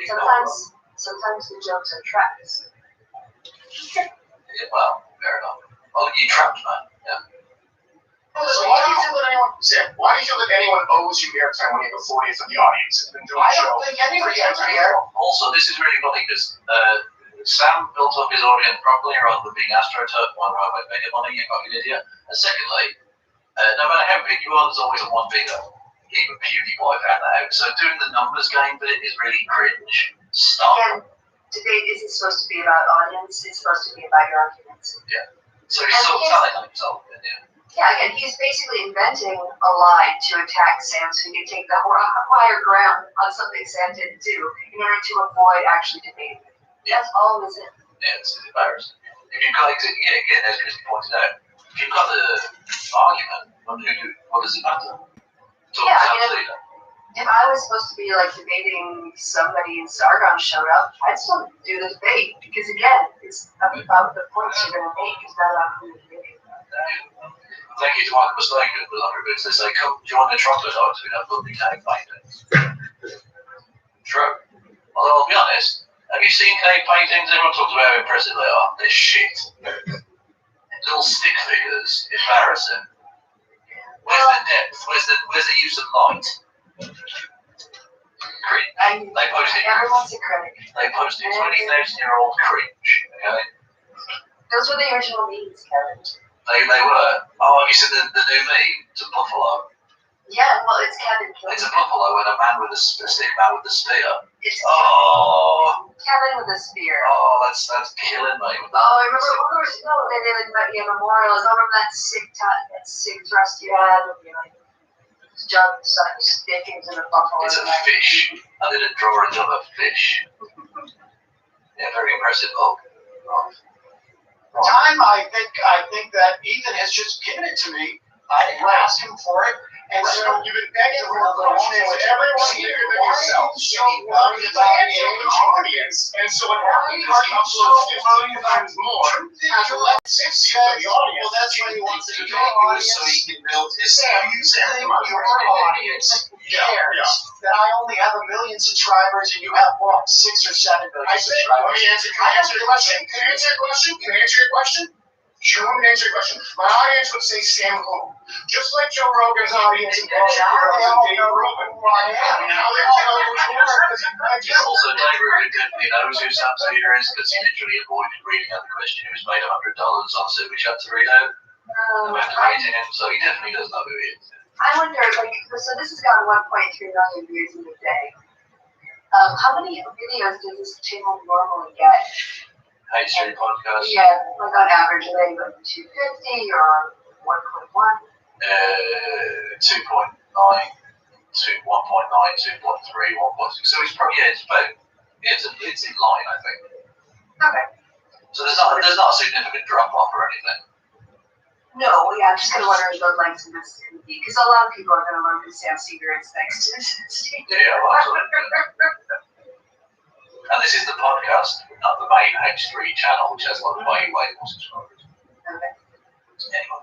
sometimes the jokes are traps. Yeah, well, fair enough. Well, you trapped, man. Yeah. So why do you feel that anyone owes you airtime when you have a 40th of the audience and been doing I the show? don't think anybody has here. Also, this is really funny because Sam built up his audience properly rather than being astroturf one where I make it money, you fucking idiot. And secondly, no matter how big you are, there's always one bigger. Even PewDiePie found that out. So doing the numbers game bit is really cringe. Stop. Again, debate isn't supposed to be about audience, it's supposed to be about your arguments. Yeah. So he's sort of telling on himself. Yeah. Yeah, again, he's basically inventing a lie to attack Sam so he can take the higher ground on something Sam didn't do in order to avoid actually debating. That's all this is. Yeah, it's embarrassing. If you've got, again, as Christy pointed out, if you've got the argument, what does it matter? Yeah, I mean, if I was supposed to be like debating somebody and Sargon showed up, I'd still do the debate because again, it's about the points you're going to make. It's not about who you're debating. Thank you to Michael Mustaken with 100 bits. They say, come join the troglodytes. We have lovely cave paintings. True. Although I'll be honest, have you seen cave paintings? Everyone talks about how impressive they are. They're shit. Little stick figures. Embarrassing. Where's the depth? Where's the use of light? Cringe. They posted. Everyone's a critic. They posted 20,000-year-old cringe. Okay. Those were the original memes, Kevin. They were. Oh, have you seen the new meme? It's a buffalo. Yeah, well, it's Kevin. It's a buffalo and a man with a stick man with a spear. It's Kevin with a spear. Oh, that's killing me. Oh, I remember they did like memorials. I remember that sick thrust you had with like jump stick into the buffalo. It's a fish. I did a drawing of a fish. Yeah, very impressive. Oh, right. Time, I think that Ethan has just given it to me. I didn't ask him for it. And so you've been begging for a promotion with everyone bigger than yourself. You want to buy an audience. And so what happens is he uploads 15 times more, has less 60 for the audience. Well, that's why he wants to get audience so he can build his your audience cares that I only have 1 million subscribers and you have what, 6 or 7 million subscribers. Let me answer. Can I answer your question? Can I answer your question? Can I answer your question? Sure, let me answer your question. My audience would say Sam Coe. Just like Joe Rogan's audience and Paul Shapiro and Dave Rubin. Now they're telling you because Also, Dave Rubin definitely knows who Sam Cedar is because he literally avoided reading out the question. He was made $100 on Super Chat to read out. After rating him, so he definitely does know who he is. I wonder, like, so this has got 1.3 million views in a day. How many videos does this channel normally get? H3 podcast. Yeah, like on average, are they like 250 or 1.1? 2.9 to 1.9, 2.3, 1.6. So it's probably it's in line, I think. Okay. So there's not a significant drop off or anything. No, yeah, I'm just gonna wonder if the length of this is gonna be because a lot of people are gonna learn who Sam Seeger is thanks to this. Yeah, well, and this is the podcast, not the main H3 channel, which has like way more subscribers. Okay. Anyway,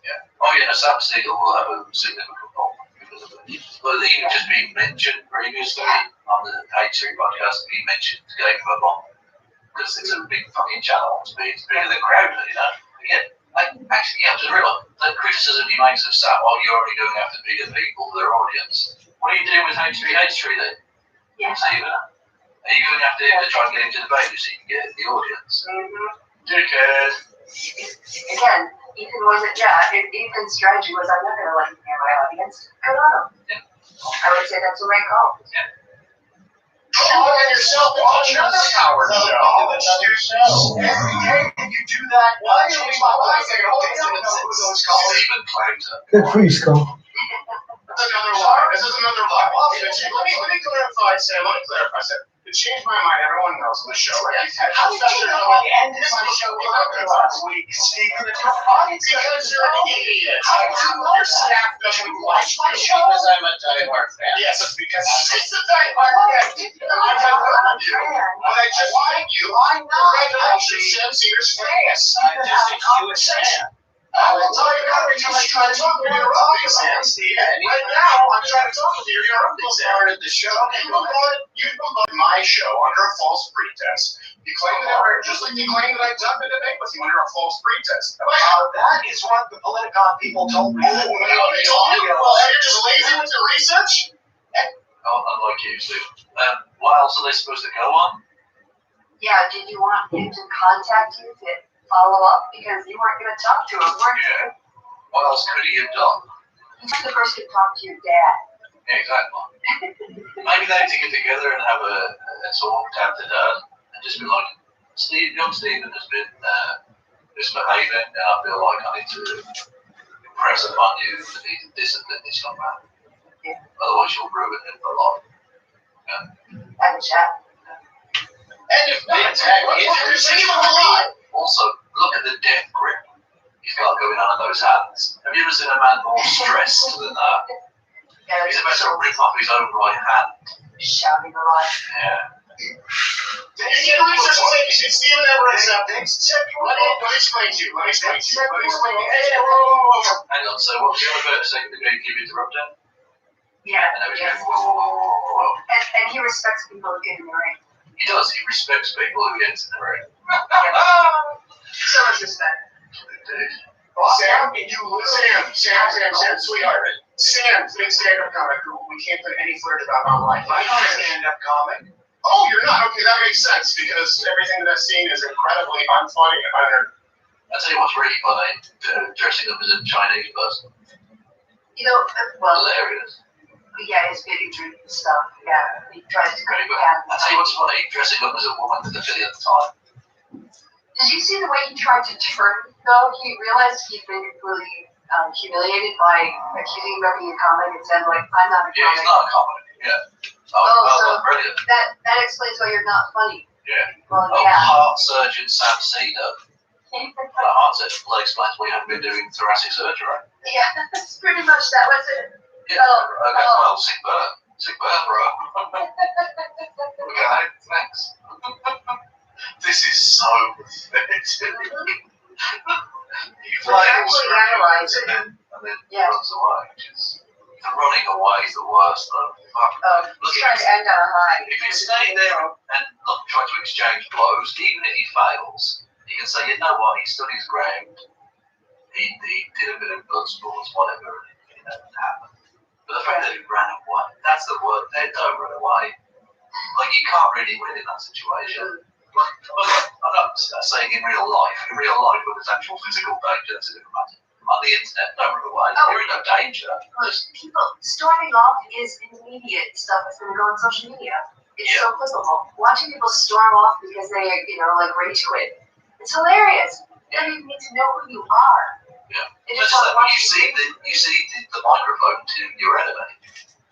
yeah. Oh yeah, Sam Seeger will have a significant role because of it. But even just being mentioned previously on the H3 podcast, being mentioned Game of a Bomb because it's a big fucking channel. It's bigger than Crowder, you know. Yeah. Actually, yeah, just realize the criticism he makes of Sam, you're already going after bigger people, their audience. What are you doing with H3 then? Yeah. Steven? Are you going after him to try and get him to debate so you can get the audience? Dickhead. Again, Ethan wasn't, Ethan's strategy was I'm not going to let you hear my audience. Good on him. Yeah. I would say that's the right call. Yeah. Oh, and yourself watch another power show. Every day you do that. Why change my life? Steven Clouter. Good for you, Scott. This is another lie. This is another lie. Let me clarify, Sam. To change my mind, everyone knows on the show, right? How did you know I ended my show last week, Stephen? Because you're an idiot. Your staff doesn't watch my show. Because I'm a diehard fan. Yes, it's because it's a diehard fan. I have heard you, but I just like you. Congratulations, Sam Cedar's famous. I'm just a huge fan. I will tell you how you're trying to talk to me. You're interrupting, Sam. Right now, I'm trying to talk to you. You're interrupting, Sam. Started the show. You promoted my show under a false pretense. You claim that just like you claim that I dubbed the debate with you under a false pretense. That is what the Politicon people told me. Oh, no, they told you? Well, you're just lazy with your research? Unlike you, Steve. What else are they supposed to go on? Yeah, did you want him to contact you to follow up because you weren't going to talk to him, weren't you? What else could he have done? He's the person to talk to your dad. Yeah, exactly. Maybe they need to get together and have a talk down to dad and just be like, young Stephen has been misbehaving and I feel like I need to impress upon you that he's disciplined this young man. Yeah. Otherwise you'll ruin him for life. Yeah. Have a chat. And if also, look at the death grip he's got going on in those hands. Have you ever seen a man more stressed than that? Yeah, he's about to rip off his own right hand. Shouting a lot. Yeah. You can research and say, should Stephen ever accept things? Let me explain to you. Hang on, so what was the other bit? Second degree, keep interrupting? Yeah. And then whoa. And he respects people who get in the ring. He does. He respects people who get in the ring. So much respect. Sam, sweetheart. Sam, big stand-up comic who we can't put any flirt about online. I'm not a stand-up comic. Oh, you're not? Okay, that makes sense because everything that I've seen is incredibly unfunny and unearned. I'll tell you what's really funny, dressing up as a Chinese person. You know, well, hilarious. Yeah, his big drinking stuff. Yeah, he tries to I'll tell you what's funny, dressing up as a woman at the video at the time. Did you see the way he tried to turn, though? He realized he'd been really humiliated by accusing him of being a comic and said, like, I'm not a comic. Yeah, he's not a comic, yeah. So brilliant. That explains why you're not funny. Yeah. Well, Heart surgeon Sam Cedar. Well, explains why you haven't been doing thoracic surgery. Yeah, that's pretty much that was it. Yeah. Okay, well, sick burn, bro. Okay, thanks. This is so pathetic. You play actually analyze it. and then runs away. The running away is the worst though. He's trying to end on a high. If you stay there and try to exchange blows, even if he fails, you can say, you know what, he stood his ground. He did a bit of blood sports, whatever, and it happened. But the fact that he ran away, that's the word. They don't run away. Like, you can't really win in that situation. I'm not saying in real life. In real life, when there's actual physical danger, that's a different matter. On the internet, don't run away. You're in no danger. People storming off is immediate stuff that's going to go on social media. It's so visible. Watching people storm off because they, like rage quit. It's hilarious. You don't even need to know who you are. Yeah. It's Just like when you see the microphone to your enemy.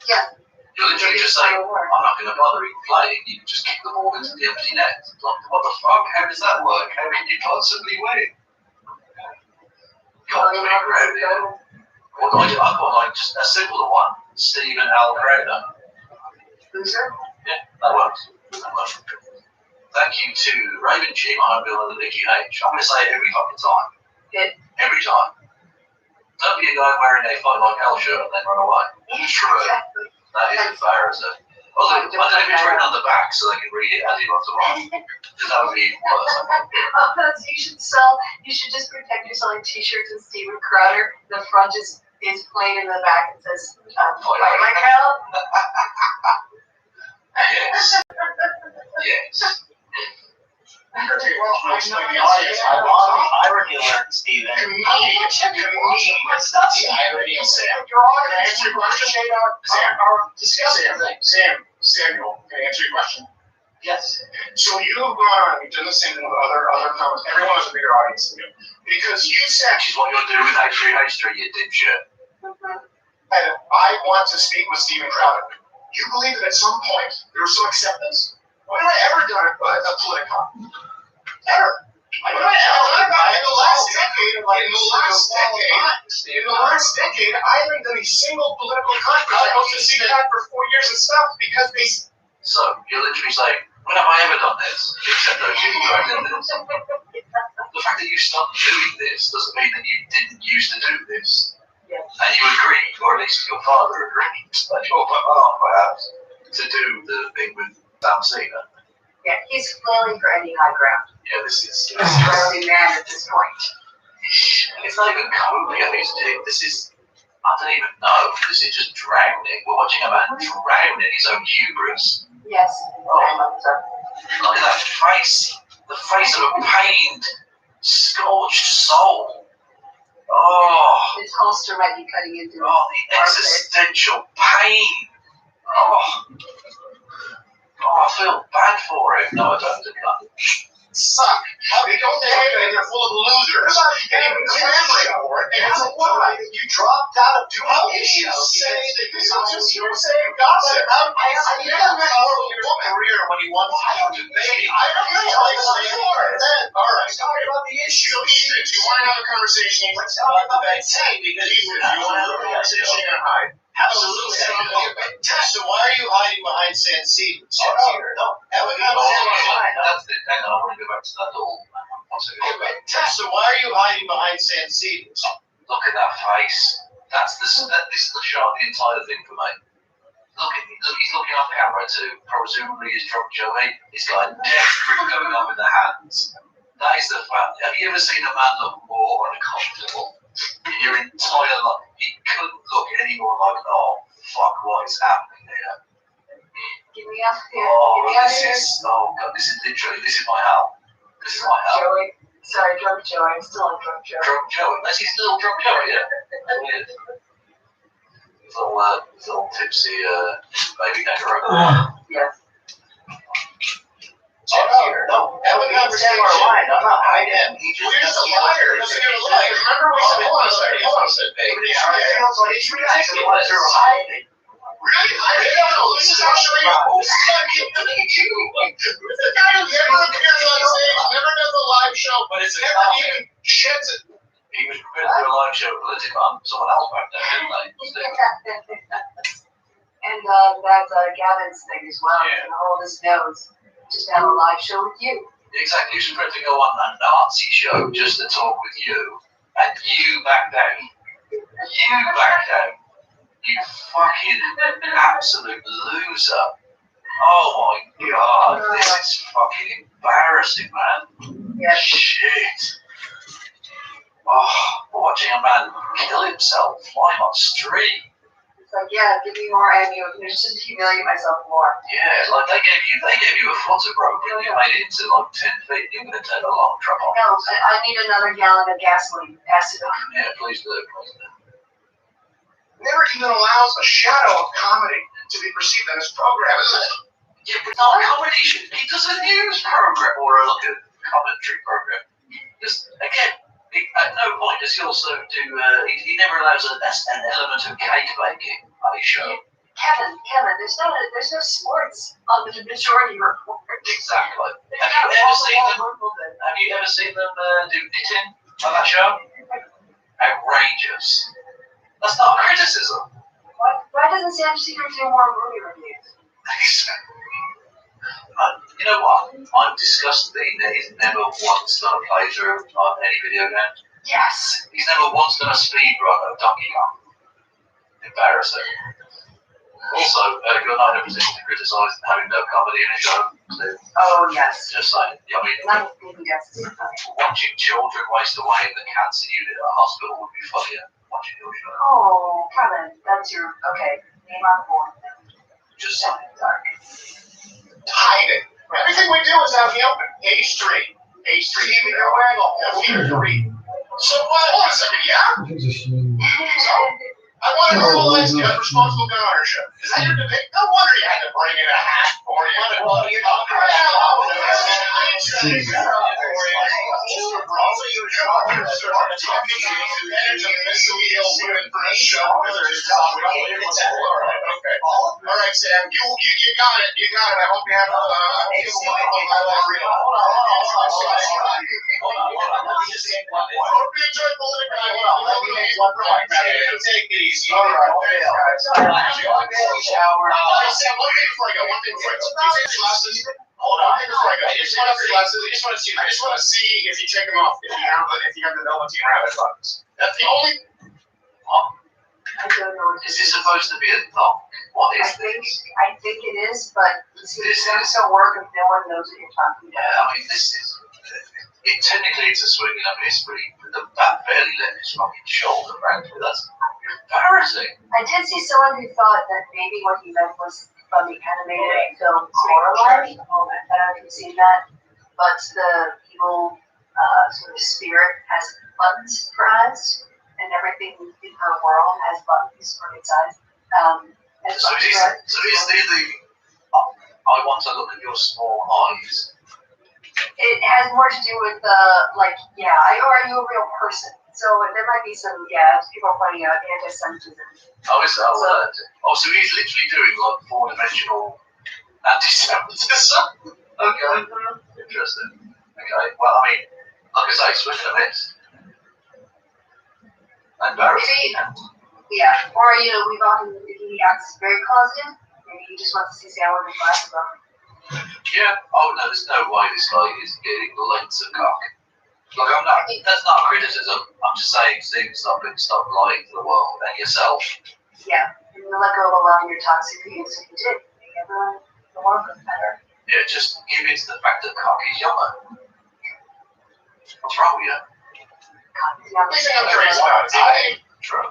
Yeah. You're literally just saying, I'm not going to bother even playing. You can just kick the ball into the empty net. Like, what the fuck? How does that work? How can you possibly win? Got to be crowded. I've got like just a simple one. Stephen Al Crowder. Loser? Yeah, that works. Thank you to Raven G, my home builder, the Nicky H. I'm going to say it every fucking time. Good. Every time. Don't be a guy wearing a Fight Like Hell shirt and then run away. True. Exactly. That is embarrassing. Although, I don't know if it's written on the back so they can read it as he runs around. Because that would be even worse. You should just pretend you're selling t-shirts with Steven Crowder. The front is plain in the back. It says, Fight Like Hell. Yes. Yes. Well, explain the audience. I love the irony alert, Steven. That's not the irony of Sam. Can I answer your question? Samuel, can I answer your question? Yes. So you've done the same with other comments. Everyone has a bigger audience than you. Because you said, Which is what you're doing with H3H3, you dipshit. and I want to speak with Steven Crowder. You believe that at some point there was some acceptance? When have I ever done a Politicon? Ever. In the last decade, I haven't done a single political conference. I was to see that for 4 years and stuff because they. So, you're literally saying, when have I ever done this? Except those years ago I did this. The fact that you started doing this doesn't mean that you didn't used to do this. Yes. And you agreed, or at least your father agreed, like your perhaps, to do the thing with Sam Cena. Yeah, he's flailing for any high ground. Yeah, this is He's a drowning man at this point. it's not even comedy, I think this is, I don't even know, this is just drowning. We're watching a man drown in his own hubris. Yes. Look at that face. The face of a pained, scorched soul. Oh. His holster might be cutting into The existential pain. I feel bad for him. No, I don't. Suck. They don't care, and they're full of losers. And even clamoring for it. And it's a lie. You dropped out of doing this show. Say that you're saying gossip. I never met your career when you won the debate. I don't know. All right. Talk about the issue. Do you want to have a conversation? Let's talk about that tape. Because you want to have a conversation and hide. Absolutely. So why are you hiding behind San Cedro? No. That's it. Hang on, I want to go back to that all. So why are you hiding behind San Cedro? Look at that face. This is the shot of the entire thing for me. Look, he's looking off camera to presumably his drunk Joey. He's got a death grip going on with the hands. That is the fact. Have you ever seen a man look more uncomfortable in your entire life? He couldn't look any more like, oh, fuck, what is happening here? Give me up here. This is my hell. This is my hell. Joey. Sorry, drunk Joey. I'm still on drunk Joey. Drunk Joey. That's his little drunk Joey, yeah. Weird. His little tipsy baby kangaroo. Yes. No. Have a conversation. I'm not hiding. He just is a liar. He's a liar. Remember we said, hold on a second. It's ridiculous. Really? I didn't know. This is actually who's the guy who never appears on stage, never does a live show, But it's a never comedy. even sheds it. He was prepared to do a live show with someone else back there, didn't they? And that's Gavin's thing as well. Yeah. And all this knows. Just have a live show with you. Exactly, he was prepared to go on a Nazi show just to talk with you, and you back down. You back down. You fucking absolute loser. Oh my god, this is fucking embarrassing, man. Yeah. Shit. Oh, watching a man kill himself flying on street. It's like, yeah, give me more ammunition. Just to humiliate myself more. Yeah, like they gave you a footer broken. You made it into like 10 feet. You're gonna take a long drop off. No, I need another gallon of gasoline. Pass it on. Yeah, please do, please do. Never even allows a shadow of comedy to be perceived in his program, isn't it? Yeah, but not a comedy show. He does a news program or like a commentary program. Just again, at no point does he also do. He never allows an element of cake baking on his show. Kevin, there's no sports on the majority report. Exactly. There's Have not you ever all seen them? Wimbledon. Have you ever seen them do knitting on that show? Outrageous. That's not criticism. Why doesn't Sam Setember do more movie reviews? You know what? I'm disgusted that he's never once done a playthrough on any video game. Yes. He's never once done a speedrun of Donkey Kong. Embarrassing. Also, you're not in a position to criticise having no comedy in a show. So, Oh yes. just saying, I mean, Not yes. watching children waste away in the cancer unit at a hospital would be funnier. Watching your show. Oh, Kevin, that's your okay. Name on board. Just saying. Dark. Hide it. Everything we do is out in the open. H3. H3. Even you're wearing a H3. So what? Hold on a second, yeah? So, I want to normalize responsible gun ownership. Is that your debate? No wonder you had to bring in a hat for you. Well, you're talking all right, Sam, you got it. You got it. I hope you have take it easy. All right, shower. Sam, one thing before I go. You take glasses. Hold on. I just want to see if you take them off. If you have the Velveteen Rabbit buttons. That's the only. I don't know. Is this supposed to be a thong? What is this? I think it is, but it's gonna work if no one knows what you're talking about. Yeah, I mean, this is. Technically, it's a swinging up history, but the bat barely left his fucking shoulder, frankly. That's embarrassing. I did see someone who thought that maybe what he meant was from the animated film Coraline. I haven't seen that, but the evil sort of spirit has buttons for eyes, and everything in her world has buttons for its eyes. So is the I want to look at your small eyes. It has more to do with are you a real person? So there might be some, people are pointing out anti-Semitism. Oh, is that what? So he's literally doing like 4-dimensional anti-Semitism. Okay, interesting. Okay, well, I mean, like I say, switch the bit. Embarrassing. Yeah, or we've often he acts very closeted. Maybe he just wants to see Sam with his glasses on. Yeah. Oh no, there's no way this guy is getting the lengths of cock. Like I'm not. That's not criticism. I'm just saying, stop lying to the world and yourself. Yeah, and let go of a lot of your toxic views. If you did, make everyone the world look better. Yeah, just give in to the fact that cock is yellow. What's wrong with you? True.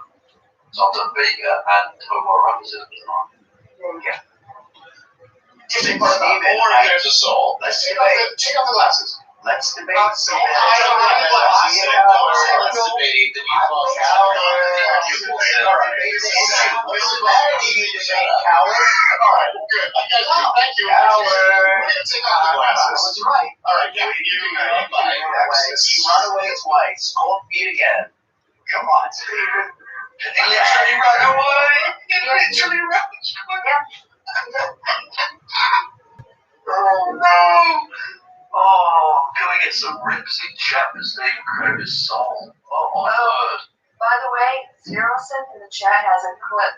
It's often bigger and homoeroticism is not. There you go. There's a soul. Let's take off the glasses. Let's debate. Let's debate the Alright, good. Thank you. We're going to take off the glasses. Right. Alright, you run away twice. Cold feet again. Come on. He literally ran away. He literally ran Oh no! Oh, can we get some rips in chat for Stephen Crowder's soul? Oh my word. By the way, Zero Cent in the chat has a clip,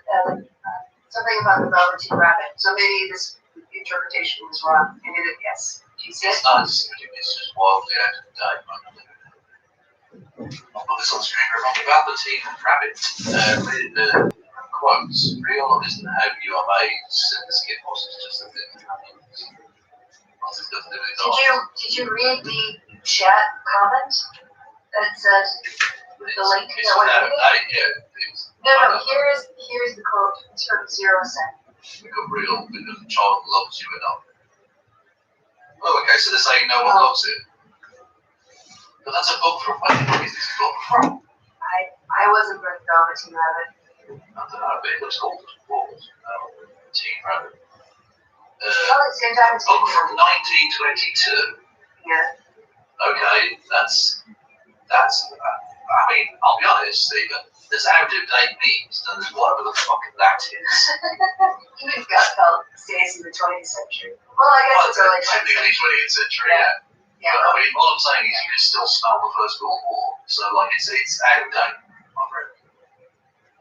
something about the Velveteen Rabbit. So maybe this interpretation was wrong. Maybe that, yes. Do you see it? It's just wildly out of date, man. I'll put this on screen for everyone. Velveteen Rabbit, quotes, real isn't how you are made, and the skin was just a thing that happens. Did you read the chat comment that said with the link that went in it? No, here's the quote. It's from Zero Cent. Become real because the child loves you enough. Oh, okay, so they're saying no one loves it. But that's a book from when? Where is this book from? I wasn't with Velveteen Rabbit. I don't know, but it looks old as balls. Teen Rabbit. Same time as Book from 1922. Yeah. Okay, that's. I mean, I'll be honest, Stephen. There's out of date memes, and there's whatever the fuck that is. Even Gutfeld stays in the 20th century. Well, I guess it's early 20th Technically century. 20th century, yeah. But I mean, all I'm saying is you can still smell the First World War. So, like, it's out of date, my friend.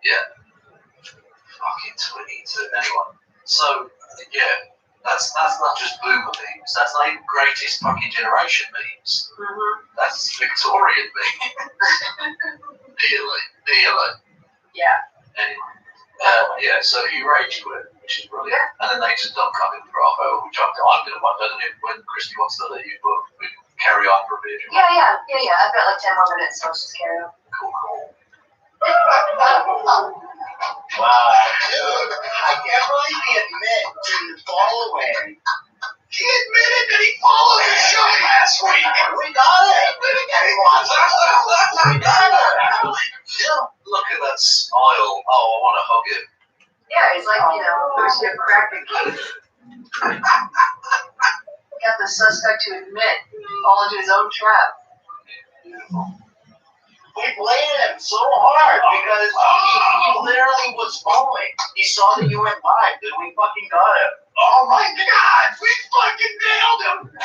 Yeah. Fucking 22. Anyway. So, yeah. That's not just boomer memes. That's not even greatest fucking generation memes. Mm-hmm. That's Victorian memes. Nearly. Yeah. Anyway. Yeah, so you rage quit, which is brilliant. And then they just don't come in Bravo, which I'm going to want. I don't know when Christy wants to leave, but we carry on for a bit. Yeah. I've got like 10 more minutes, so let's just carry on. Cool. Wow, dude, I can't believe he admitted to following. He admitted that he followed his show last week. We got it. We got it. Look at that smile. Oh, I want to hug him. Yeah, he's like, there's a crack the case. Got the suspect to admit fall into his own trap. Beautiful. We played him so hard because he literally was following. He saw that you went live, and we fucking got him. Oh my God, we fucking nailed him!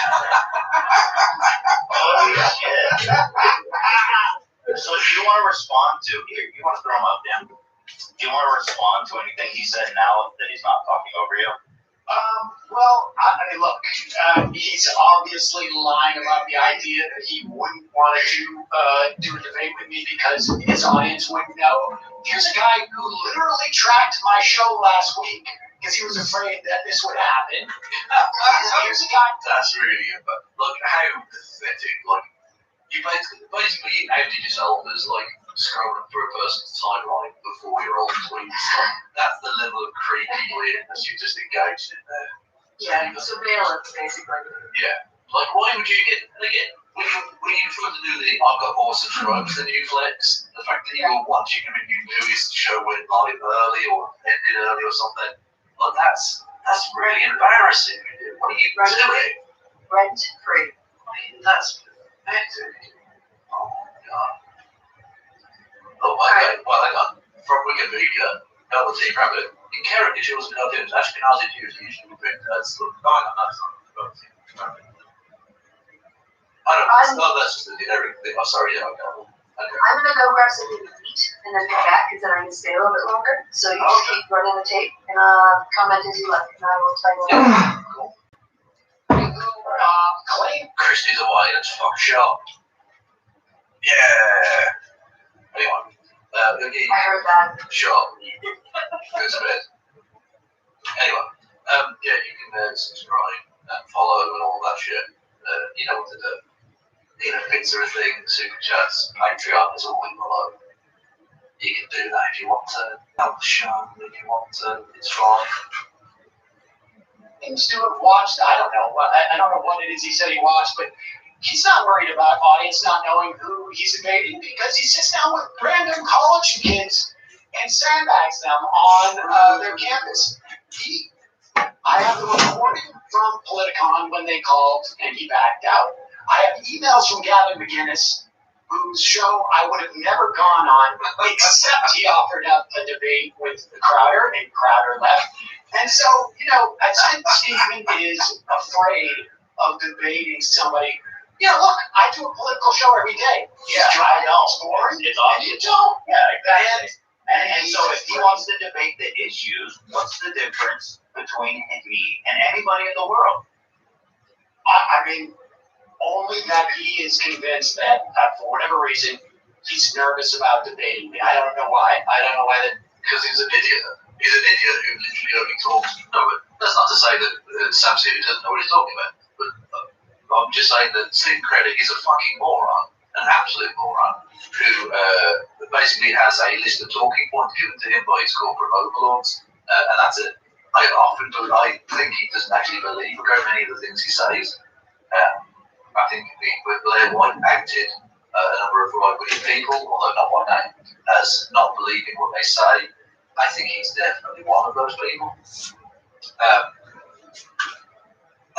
Holy shit. So do you want to respond to, you want to throw him up, Dan? Do you want to respond to anything he said now that he's not talking over you? Well, I mean, look, he's obviously lying about the idea that he wouldn't want to do a debate with me because his audience wouldn't know. Here's a guy who literally tracked my show last week because he was afraid that this would happen. Here's a guy. That's really good. But look, how pathetic. Like, you basically outed yourself as, like, scrolling through a person's timeline before your old tweets. Like, that's the level of creepy weirdness you just engaged in there. Yeah, surveillance, basically. Yeah. Like, why would you get, again, when you tried to do the I've got more subscribers than you flex, the fact that you were watching him and you knew his show went live early or ended early or something, like, that's really embarrassing. What are you doing? Rent free. I mean, that's pathetic. Oh my God. Oh, okay. Well, hang on. From Wikipedia, Velveteen Rabbit. In caricatures and cartoons, Ashkenazi Jews are usually depicted as that's not Velveteen Rabbit. I don't know. That's just a generic thing. Oh, sorry, yeah, okay. I'm going to go grab something to eat and then come back because then I can stay a little bit longer. So you just keep running the tape and comment as you like, and I will tell you later. Cool. Clay. Christy's away, let's fuck shop. Yeah. Anyway, I heard that. shop. Goes to bed. Anyway, yeah, you can subscribe and follow and all that shit. You know what to do. Pizza a thing, super chats, Patreon is all in below. You can do that if you want to help the show, if you want to, it's fine. Seems to have watched, I don't know what it is he said he watched, but he's not worried about audience not knowing who he's debating because he sits down with random college kids and sandbags them on their campus. I have the recording from Politicon when they called and he backed out. I have emails from Gavin McInnes whose show I would have never gone on, except he offered up a debate with Crowder, and Crowder left. And so, I think Stephen is afraid of debating somebody. Look, I do a political show every day. Yeah, I know. It's and you don't. Yeah, exactly. And so if he wants to debate the issues, what's the difference between me and anybody in the world? I mean, only that he is convinced that, for whatever reason, he's nervous about debating me. I don't know why. Because he's an idiot. He's an idiot who literally only talks. No, but that's not to say that Sam Cedar doesn't know what he's talking about. But I'm just saying that Stephen Credit is a fucking moron, an absolute moron, who basically has a list of talking points given to him by his corporate overlords, and that's it. I think he doesn't actually believe very many of the things he says. I think Blair White outed a number of right-wing people, although not by name, as not believing what they say. I think he's definitely one of those people.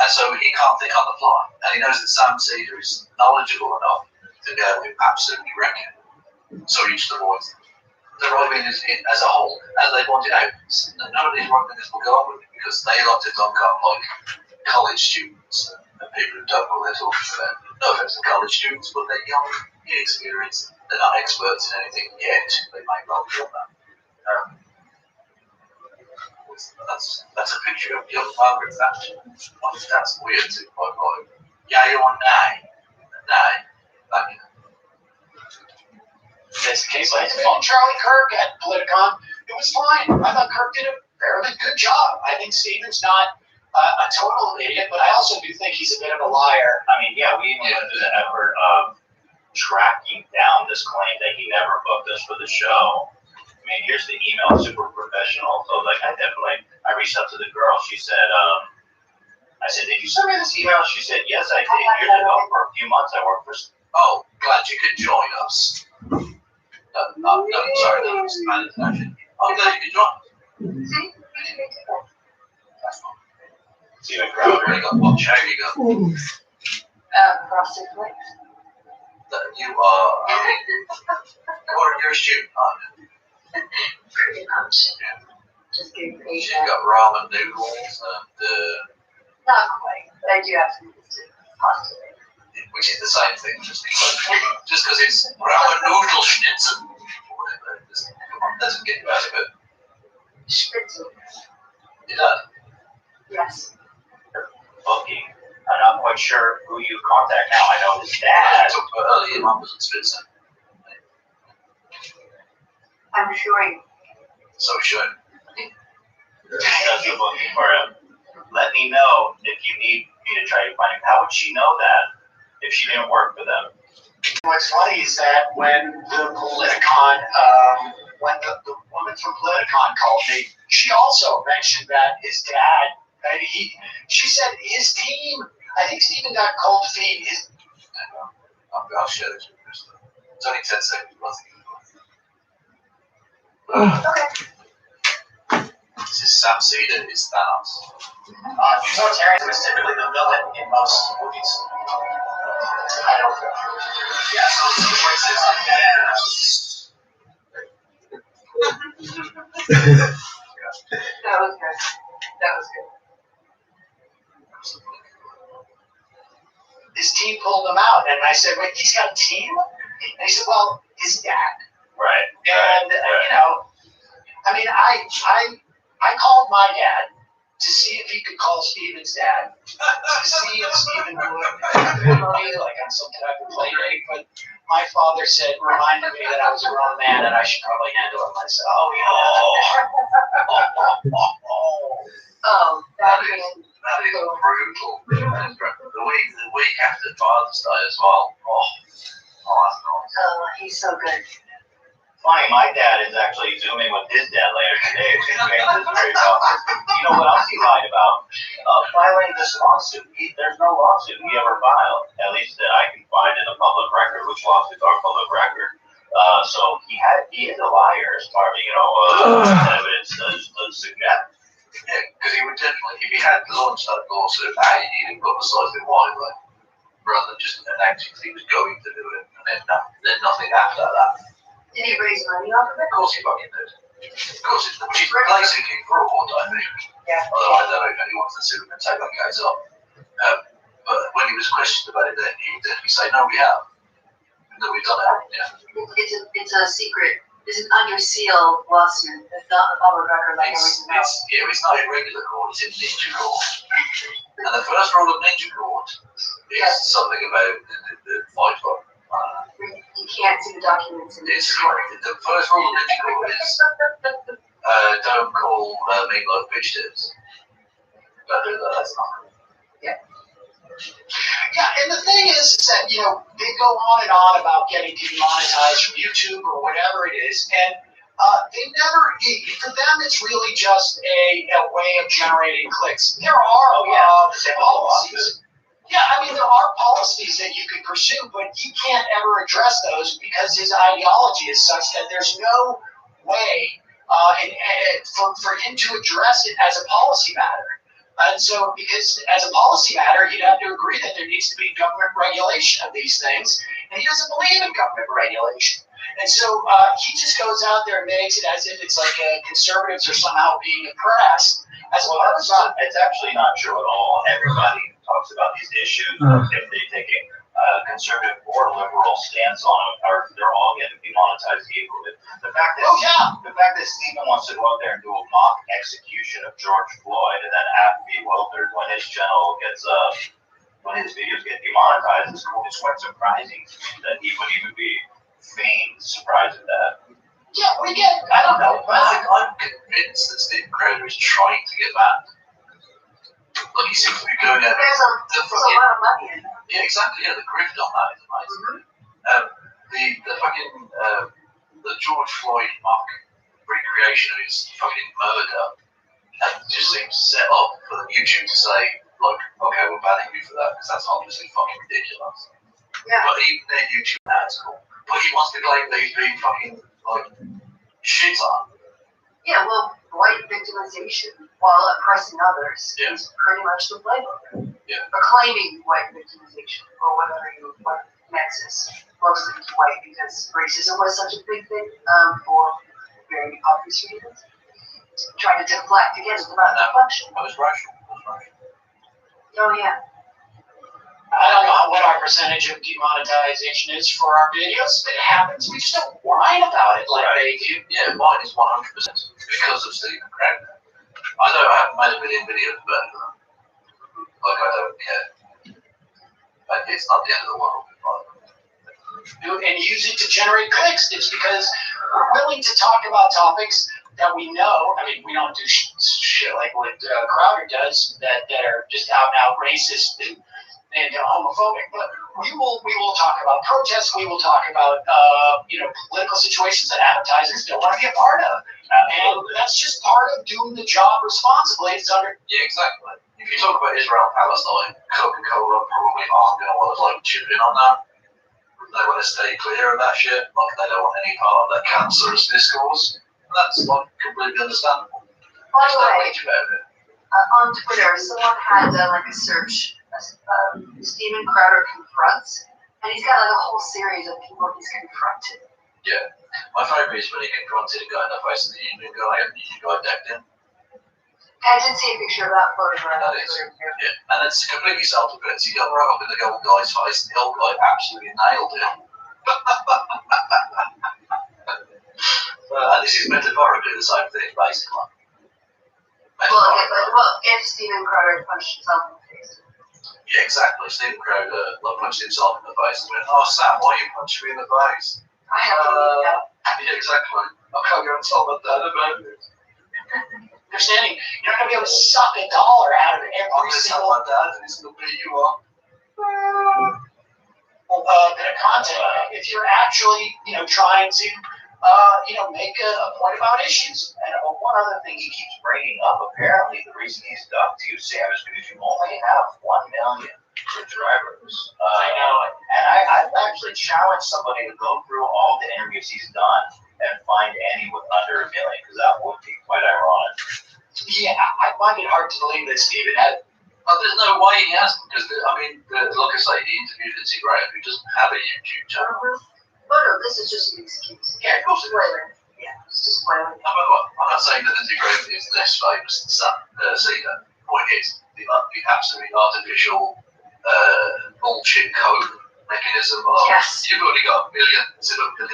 And so he can't think on the fly. And he knows that Sam Cedar is knowledgeable enough to be able to absolutely wreck him. So he just avoids it. The right-wingers as a whole, as they pointed out, none of these right-wingers will go on with it because they like to dunk on like college students and people who don't know what they're talking about. No offense to college students, but they're young, inexperienced, they're not experts in anything yet. They might well feel that. That's a picture of young Margaret Thatcher. That's weird to quite like. Yeah, you're on nine. That's the case. I phoned Charlie Kirk at Politicon. It was fine. I thought Kirk did a fairly good job. I think Stephen's not a total idiot, but I also do think he's a bit of a liar. I mean, yeah, we even went through the effort of tracking down this claim that he never booked us for the show. I mean, here's the email, super professional. So, I reached out to the girl. She said, I said, did you send me this email? She said, yes, I did. Years ago, for a few months, I worked for. Oh, glad you could join us. No, sorry, that was bad introduction. I'm glad you could join us. See what Crowder got one chair you got. Frosted Flakes. You're a student, aren't you? Pretty much. Yeah. Just getting paid. She's got ramen noodles and Not quite, but I do have some pasta. which is the same thing, just because it's ramen noodle schnitzel or whatever. It doesn't get you out of it. Schnitzel. It does. Yes. booking. I'm not quite sure who you contact now. I know his dad. I talked about earlier, your mum was in Spitzer. I'm sure. So should. That's a booking for him. Let me know if you need me to try to find him. How would she know that if she didn't work for them? What's funny is that when the Politicon, when the woman from Politicon called me, she also mentioned that his dad, she said his team, I think Stephen got cold feet. I'll share this with you. It's only 10 seconds. This is Sam Cedar, is Thanos. Utilitarianism is typically the villain in most movies. I don't know. Yeah, so That was good. That was good. His team pulled him out, and I said, "Wait, he's got a team?" And he said, "Well, his dad." Right. And you know, I mean, I called my dad to see if he could call Stephen's dad to see if Stephen would remember me like on some type of play date. But my father said, reminded me that I was a grown man and I should probably handle it myself. That is brutal. The week after Father's Day as well. That's nice. Oh, he's so good. Funny, my dad is actually Zooming with his dad later today, which makes this very tough. You know what else he lied about? Filing this lawsuit. There's no lawsuit he ever filed, at least that I can find in the public record, which lawsuits are public record. So he is a liar as far as, evidence does suggest. Yeah, because he would definitely, if he had launched that lawsuit, he didn't publicise it widely. rather than just announcing he was going to do it, and then nothing after that. Did he raise money off of it? Of course he fucking did. Of course he's basically fraud, I think. Yeah. Although I don't know if anyone's considered him take that case up. But when he was questioned about it then, he would definitely say, no, we have. No, we've done it. Yeah. It's a secret. It's an under seal lawsuit. It's not a public record like everything else. It's not in regular court, it's in ninja court. And the first rule of ninja court is something about the fight club. You can't see the documents in this court. The first rule of ninja court is don't call meatloaf bitch tips. Don't do that, that's not. Yeah, and the thing is that, you know, they go on and on about getting demonetized from YouTube or whatever it is, and they never, for them, it's really just a way of generating clicks. There are policies. Yeah, I mean, there are policies that you could pursue, but you can't ever address those because his ideology is such that there's no way for him to address it as a policy matter. And so, because as a policy matter, you'd have to agree that there needs to be government regulation of these things, and he doesn't believe in government regulation. And so he just goes out there and makes it as if it's like conservatives are somehow being oppressed. It's actually not true at all. Everybody talks about these issues if they take a conservative or liberal stance on them, or they're all getting demonetized equally. The fact that Stephen wants to go out there and do a mock execution of George Floyd and then act bewildered when his channel gets when his videos get demonetized is cool. It's quite surprising that he would even be feigned surprised at that. Yeah, I don't know. I'm convinced that Steve Crowder is trying to get back. Like he seems to be going at There's a lot of money in it. Yeah, exactly. Yeah, the grift on that is amazing. The fucking the George Floyd mock recreation of his fucking murder just seems set up for the YouTube to say, look, okay, we're banning you for that because that's obviously fucking ridiculous. Yeah. But even their YouTube ads cool. But he wants to claim that he's being fucking like shit on. Yeah, well, white victimization while oppressing others is pretty much the playbook. Yeah. Or claiming white victimization, or whatever what nexus, mostly to white, because racism was such a big thing for very obvious reasons. Trying to deflect again, it's about deflection. I was rational. Oh yeah. I don't know what our percentage of demonetization is for our videos. It happens. We just don't whine about it like they do. Yeah, mine is 100% because of Stephen Crowder. I know I haven't made a million videos, but like I don't care. Like, it's not the end of the world. And use it to generate clicks. It's because we're willing to talk about topics that we know. I mean, we don't do shit like what Crowder does that are just out and out racist and homophobic, but we will talk about protests. We will talk about political situations that advertisers don't want to be a part of, and that's just part of doing the job responsibly. It's under exactly. If you talk about Israel and Palestine, Coca-Cola probably aren't going to want to chip in on that. They want to stay clear of that shit. Like they don't want any part of that cancerous discourse. And that's completely understandable. By the way, on Twitter, someone had like a search. Stephen Crowder confronts, and he's got like a whole series of people he's confronted. Yeah, my favourite is when he confronted a guy in the face of the Indian guy and the Indian guy decked him. I did see a picture of that photograph. That is, yeah, and it's completely self-defense. He got right up in the old guy's face, and the old guy absolutely nailed him. And this is metaphorically the same thing, basically. Well, if Stephen Crowder punched himself in the face. Yeah, exactly. Stephen Crowder punched himself in the face and went, "Oh, Sam, why you punched me in the face?" I have to leave that. Yeah, exactly. I can't go and tell my dad about it. understanding. You're not going to be able to suck $1 out of every single my dad, and he's going to beat you up. Bit of content. If you're actually, trying to, make a point about issues. And one other thing he keeps bringing up, apparently the reason he's ducked you, Sam, is because you only have 1 million subscribers. I know. And I've actually challenged somebody to go through all the interviews he's done and find any with under 1 million, because that would be quite ironic. Yeah, I find it hard to believe that Stephen had there's no way he hasn't, because, like I say, he interviewed Lindsey Graham, who doesn't have a YouTube channel. But no, this is just an excuse. Yeah, of course it is. Spoiler. Yeah, it's just spoiler. I'm not saying that Lindsey Graham is less famous than Cena. The point is, the absolutely artificial bullshit code mechanism of you've already got a million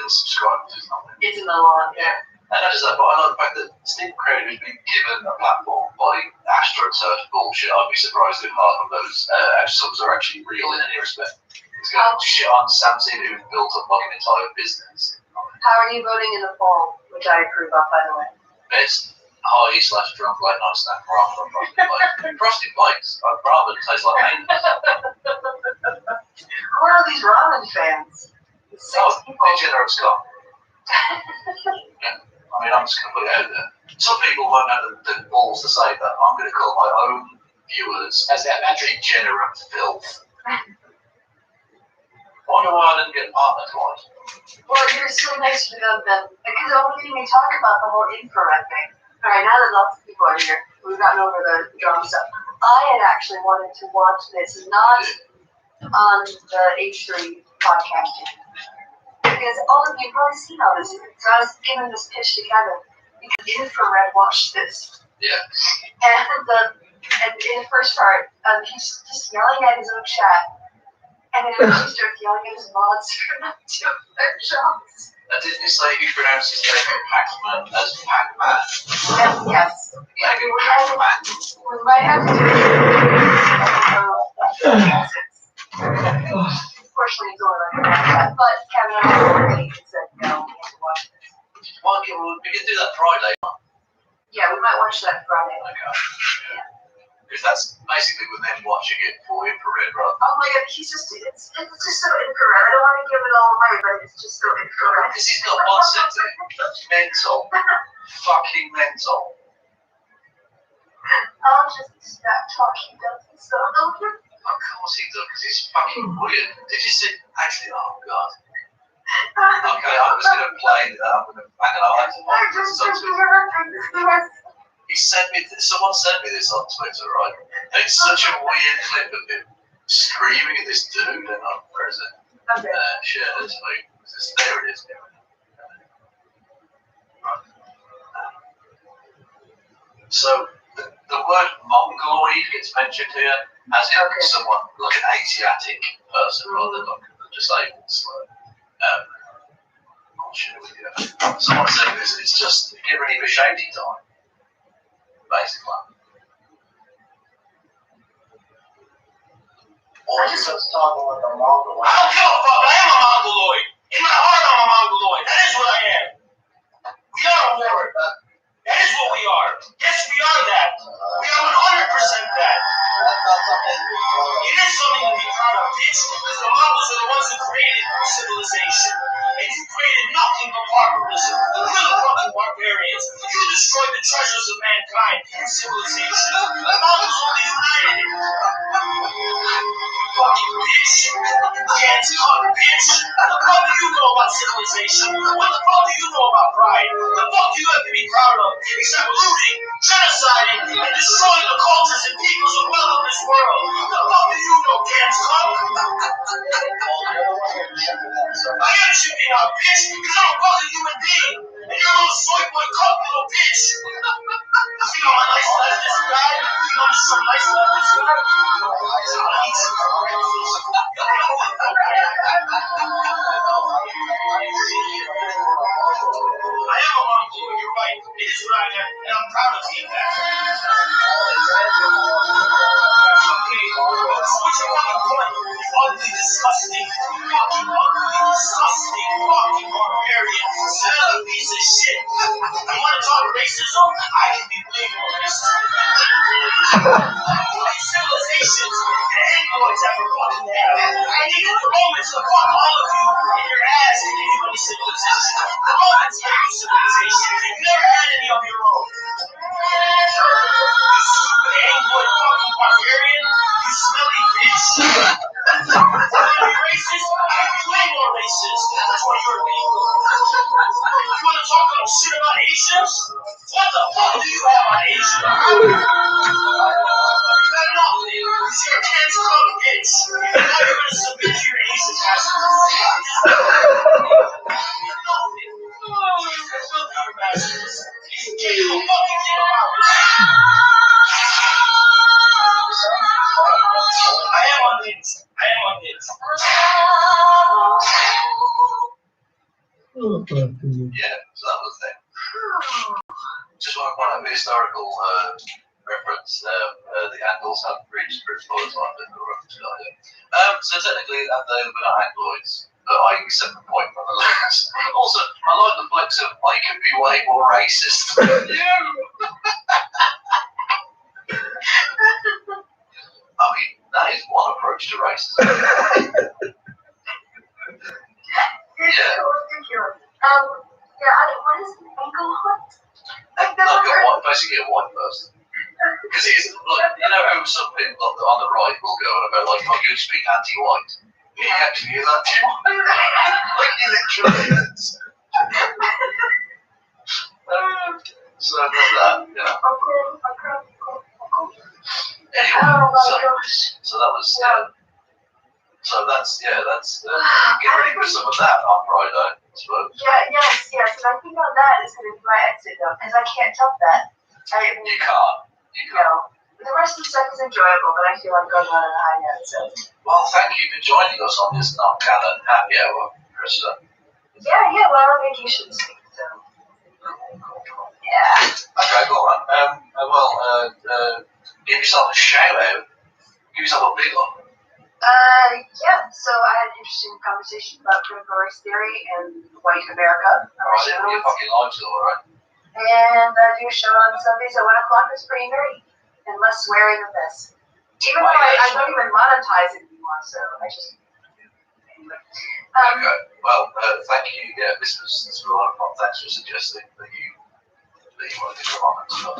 subscribers, isn't it? It's in the law, yeah. And not just that, but I like the fact that Steve Craig has been given a platform by AstroTurf bullshit. I'd be surprised if half of those subs are actually real in any respect. He's going to shit on Sam Cena, who's built up like an entire business. How are you voting in the poll? Which I approve of, by the way. Best high/drunk late night snack ramen from Frosted Flakes. Frosted Flakes. Ramen tastes like anus. Who are these ramen fans? Degenerate Scott. I'm just going to put it out there. Some people won't have the balls to say that. I'm going to call my own viewers as that degenerate filth. Wonder why I didn't get partner twice. Well, you're so nice to them, because I wasn't even talk about the whole infrared thing. Alright, now that lots of people are here, we've gotten over the drama stuff. I had actually wanted to watch this, not on the H3 podcast, because all of you have probably seen all this. So I was given this pitch together, because Infrared watched this. Yeah. And in the first part, he's just yelling at his own chat. And then he starts yelling at his mods for not doing their jobs. Didn't you say you pronounce his name Pac-Man as Pac-Man? Yes. Maybe Pac-Man. We might have to do it. Unfortunately, it's only like that. But Kevin and I said, no, we have to watch this. We can do that Friday. Yeah, we might watch that Friday. Okay. Yeah. Because that's basically with them watching it for infrared, right? Oh my god, it's just so infrared. I don't want to give it all away, but it's just so infrared. Because he's got one sentence. Mental. Fucking mental. I'll just stop talking, does he? So, of course he does, because he's fucking weird. Did you see? Actually, oh god. Okay, I'm just going to play that. I'm going to bang it out. Someone sent me this on Twitter, right? And it's such a weird clip of him screaming at this dude, and where is it? Okay. Share it to me. There it is. Right. So, the word mongoloid gets mentioned here, as in someone like an Asiatic person rather than like a disabled slur. Someone said this, it's just get ready for shady time. Basically. Or you just talking like a mongoloid. I don't give a fuck. I am a mongoloid. In my heart, I'm a mongoloid. That is what I am. We are a war. That is what we are. Yes, we are that. We are 100% that. It is something to be proud of, bitch, because the Mongols are the ones who created civilization. And you created nothing but barbarism. You're the fucking barbarians. You destroyed the treasures of mankind and civilization. The Mongols only united it. Fucking bitch. Dance cunt, bitch. What the fuck do you know about civilization? What the fuck do you know about pride? What the fuck do you have to be proud of? Except looting, genociding, and destroying the cultures and peoples of wealth of this world. What the fuck do you know, dance cunt? I am chipping out, bitch, because I'm a fucking human being. And you're a little soy boy cunt, little bitch. You know my nice left this guy? You know some nice left this guy? I'll eat some breakfast. I am a Mongol, you're right. It is what I am, and I'm proud of being that. Okay, switch your fucking point. You ugly, disgusting, fucking barbarian, smelly piece of shit. You want to talk racism? I can be way more racist. Civilizations and androids ever fucking have. I need the Romans to fuck all of you in your ass and anybody's civilization. The Romans gave you civilization. You never had any of your own. You stupid android fucking barbarian. You smelly bitch. You want to be racist? I can be way more racist. That's why you're people. You want to talk about shit about Asians? What the fuck do you have on Asia? You got nothing. It's called Gates. Now you're going to submit your ace attached to I am on this. Yeah, so that was it. Just want to point out the historical reference. The Angles have reached critical as well. So technically, they were not Angloids, but I accept the point from the lyrics. Also, I like the flex of I could be way more racist than you. I mean, that is one approach to racism. Yeah. What is an ankle hunt? Basically a white person. Because he's like, you know how some people on the right will go on about like, oh, you speak anti-white. Yeah, you actually use anti-white. Like he literally is. So there's that, yeah. Anyway, so that was so that's get ready for some of that on Friday, I suppose. Yes, and I think on that is going to be my exit though, because I can't top that. You can't. The rest of the stuff is enjoyable, but I feel like going on a high note. So. Well, thank you for joining us on this non-canon happy hour, Krista. Yeah, well, I'm on vacation this week, so. Yeah. Okay, go on. Give yourself a shout out. Give yourself a big one. So I had an interesting conversation about critical race theory and white America. Alright, your fucking lives all right. And I do a show on Sundays at 1 o'clock. It's pretty nerdy and less swearing than this. Even though I don't even monetize it anymore, so I just. Anyway. Okay. Well, thank you. Yeah, this was a lot of fun. Thanks for suggesting that you wanted to come on and stuff.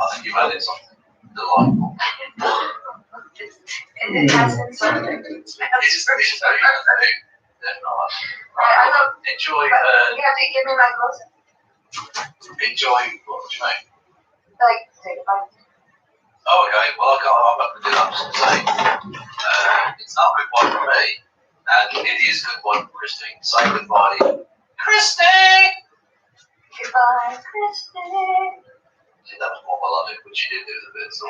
I think you've added something delightful. It has been something. It's very good. Enjoy. You have to give me my closing. Enjoy. What do you mean? Like, take a bite. Oh, okay. Well, I'm not going to do that. I'm just going to say it's not a good one for me, and it is a good one for Christine. Say goodbye, Christine. Goodbye, Christine. See, that was more melodic, but she did do the bit. So.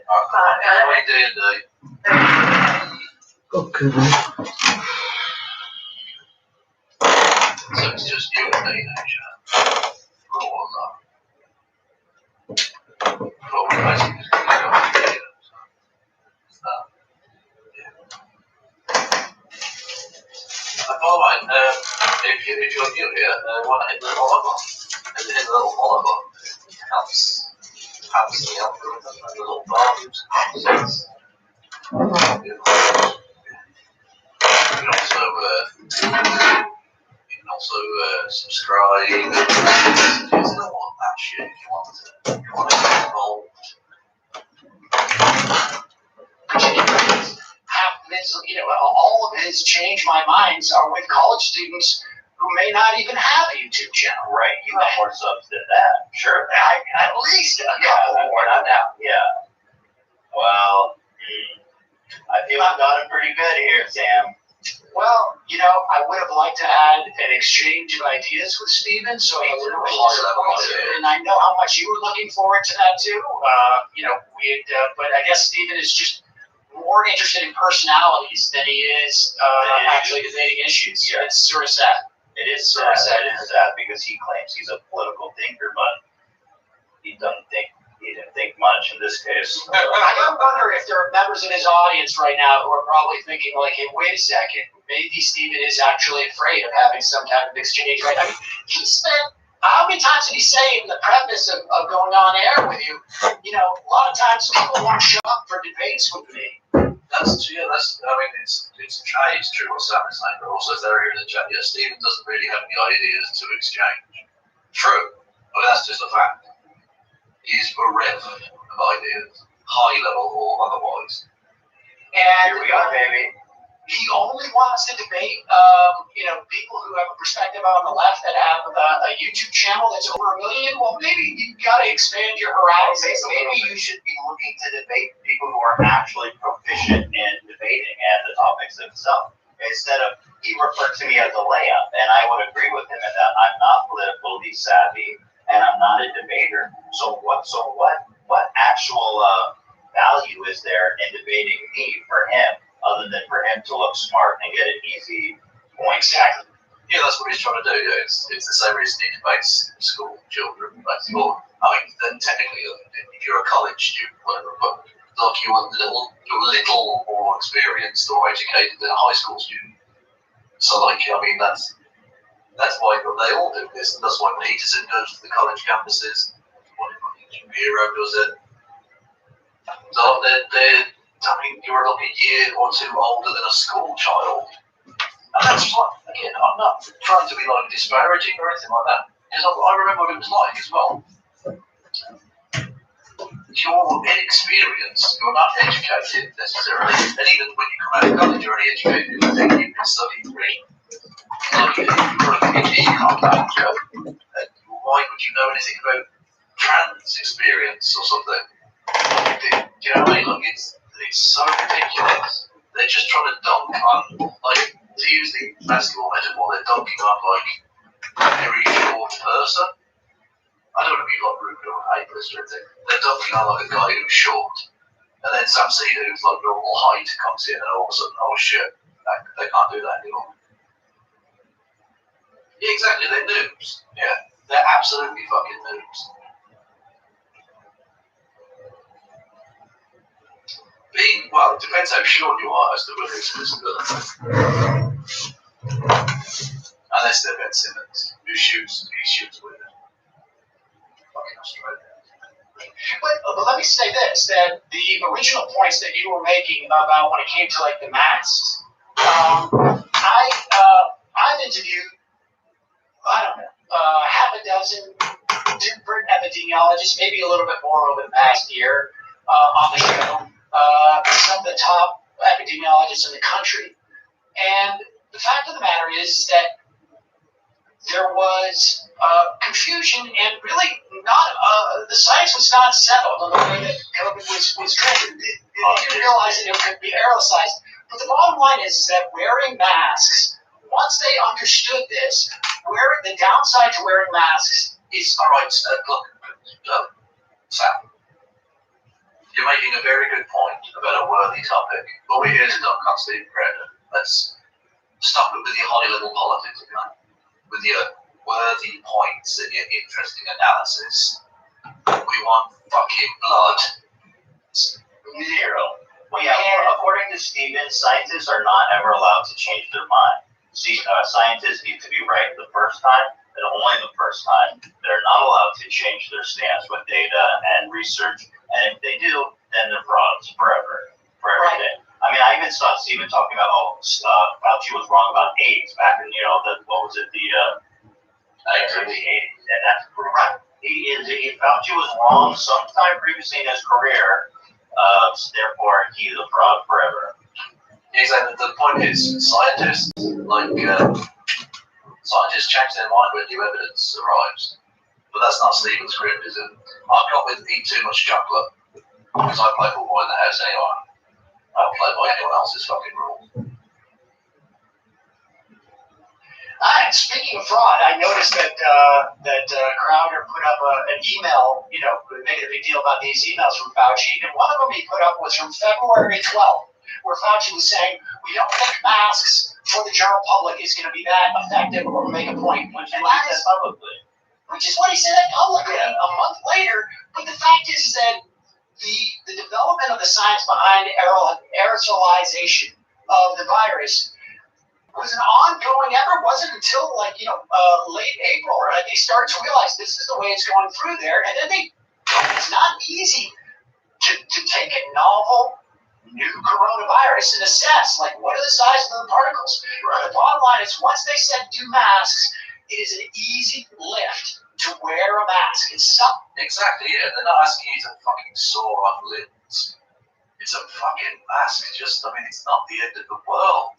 How are you doing today? Okay. So it's just you and me now, Chad. We're basically just going to go on together. By the way, if you're new here, want to hit the follow button. Hit the little follow button. Helps the algorithm and the little values. You can also subscribe. There's no more of that shit if you want to get involved. All of his change my minds are with college students who may not even have a YouTube channel. Right, you have more subs than that. Sure, at least a couple more, not now. Yeah. Well, I feel I've got it pretty good here, Sam. Well, I would have liked to add an exchange of ideas with Steven, so he would have and I know how much you were looking forward to that too. But I guess Steven is just more interested in personalities than he is actually debating issues. Yeah. It's sort of sad. It is sort of sad. It is sad because he claims he's a political thinker, but he didn't think much in this case. I wonder if there are members in his audience right now who are probably thinking, like, hey, wait a second, maybe Steven is actually afraid of having some type of exchange, right? I mean, he spent, how many times did he say in the preface of going on air with you, a lot of times people want to show up for debates with me. That's true, it's true what Sam is saying, but also there here in the chat, Steven doesn't really have any ideas to exchange. True, but that's just a fact. He's bereft of ideas, high level or otherwise. And here we are, baby. he only wants to debate, people who have a perspective on the left that have a YouTube channel that's over 1 million. Well, maybe you got to expand your horizons. Maybe you should be looking to debate people who are actually proficient in debating and the topics themselves. Instead of, he referred to me as a layup, and I would agree with him in that I'm not politically savvy and I'm not a debater. So what actual value is there in debating me for him, other than for him to look smart and get an easy point? Exactly. Yeah, that's what he's trying to do. Yeah, it's the same reason he debates school children. I mean, then technically, if you're a college student, whatever, but like you're a little more experienced or educated than a high school student. So, like, I mean, that's why they all do this, and that's why Peterson goes to the college campuses. Why Bureau does it. So I mean, you're like a year or two older than a school child. And that's fine. Again, I'm not trying to be like disparaging or anything like that. Because I remember what it was like as well. You're inexperienced, you're not educated necessarily. And even when you come out of college, you're only educated in the thing you can study really. Like, you're a PhD, you can't manage it. Why would you know anything about trans experience or something? Do you know what I mean? Like, it's so ridiculous. They're just trying to dunk on, like, to use the basketball metaphor, they're dunking on, like, a very short person. I don't want to be, like, rude or ableist or anything. They're dunking on, like, a guy who's short. And then Sam Cedar, who's, like, normal height, comes in and all of a sudden, oh, shit, they can't do that anymore. Yeah, exactly, they're noobs. Yeah, they're absolutely fucking noobs. Well, it depends how short you are as to whether it's visible. Unless they're Ben Simmons, he shoots with it. Fucking Australia. But let me say this, that the original points that you were making about when it came to, like, the masks, I've interviewed, I don't know, half a dozen different epidemiologists, maybe a little bit more over the past year on the show. Some of the top epidemiologists in the country. And the fact of the matter is that there was confusion and really not, the science was not settled on the way that COVID was transmitted. They didn't realize that it could be aerosolized. But the bottom line is that wearing masks, once they understood this, the downside to wearing masks is... All right, look, Sam. You're making a very good point about a worthy topic, but we're here to dunk on Steve Brandon. Let's stop it with your high-level politics, okay? With your worthy points and your interesting analysis. We want fucking blood. Zero. Well, yeah, according to Stephen, scientists are not ever allowed to change their mind. Scientists need to be right the first time, and only the first time. They're not allowed to change their stance with data and research. And if they do, then they're frauds forever, for everything. I mean, I even saw Stephen talking about, Fauci was wrong about AIDS back in, the 80s, and that's correct. Fauci was wrong sometime previously in his career, therefore he's a fraud forever. Exactly. The point is, scientists change their mind when new evidence arrives. But that's not Stephen's script, is it? I've got with eat too much chocolate because I play football in the house anyway. I don't play by anyone else's fucking rules. Speaking of fraud, I noticed that Crowder put up an email, made a big deal about these emails from Fauci, and one of them he put up was from February 12th, where Fauci was saying, we don't think masks for the general public is going to be that effective or make a point. And that is publicly. Which is what he said publicly a month later. But the fact is that the development of the science behind aerosolization of the virus was an ongoing effort. It wasn't until late April that they started to realize this is the way it's going through there. And then it's not easy to take a novel new coronavirus and assess what are the sizes of the particles. Right. The bottom line is once they said do masks, it is an easy lift to wear a mask. It's something. Exactly, yeah. They're not asking you to fucking saw off limbs. If it's a fucking mask. It's not the end of the world.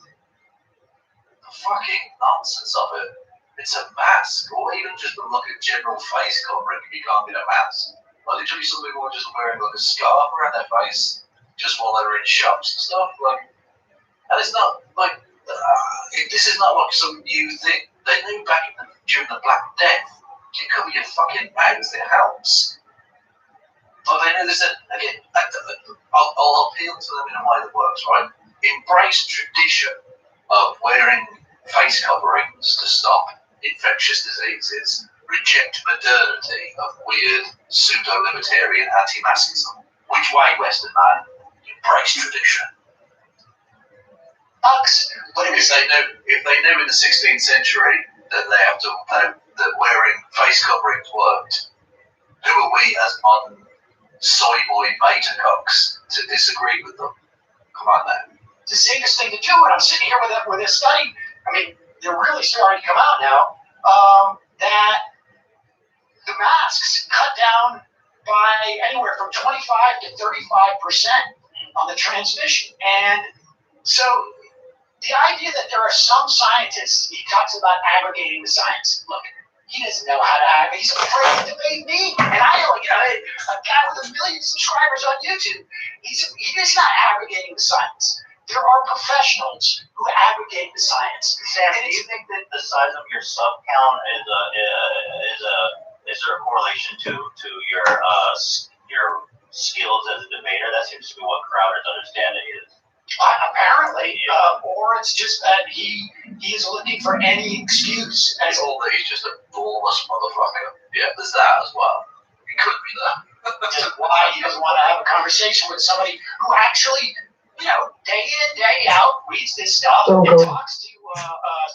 The fucking nonsense of it. It's a mask, or even just a look at general face covering if you can't get a mask. Like literally some people are just wearing like a scarf around their face just while they're in shops and stuff. Like, and it's not like this is not like some new thing. They knew back during the Black Death, you cover your fucking mouth, it helps. But they know this. Again, I'll appeal to them in a way that works, right? Embrace tradition of wearing face coverings to stop infectious diseases. Reject modernity of weird pseudo-libertarian anti-mascism. Which way, Western man? Embrace tradition. But if they knew in the 16th century that they have to that wearing face coverings worked, who are we as modern soy boy beta cocks to disagree with them? Come on now. The safest thing to do, and I'm sitting here with a study. I mean, they're really starting to come out now. That the masks cut down by anywhere from 25 to 35% on the transmission, and so the idea that there are some scientists, he talks about aggregating the science. Look, he doesn't know how to aggregate. He's afraid to debate me, and I know, a guy with 1 million subscribers on YouTube. He's not aggregating the science. There are professionals who aggregate the science. Sam, do you think that the size of your sub count is there a correlation to your skills as a debater? That seems to be what Crowder's understanding is. Apparently, or it's just that he is looking for any excuse. It's all that he's just a lawless motherfucker. Yeah, there's that as well. He could be that. Just why he doesn't want to have a conversation with somebody who actually, day in, day out, reads this stuff and talks to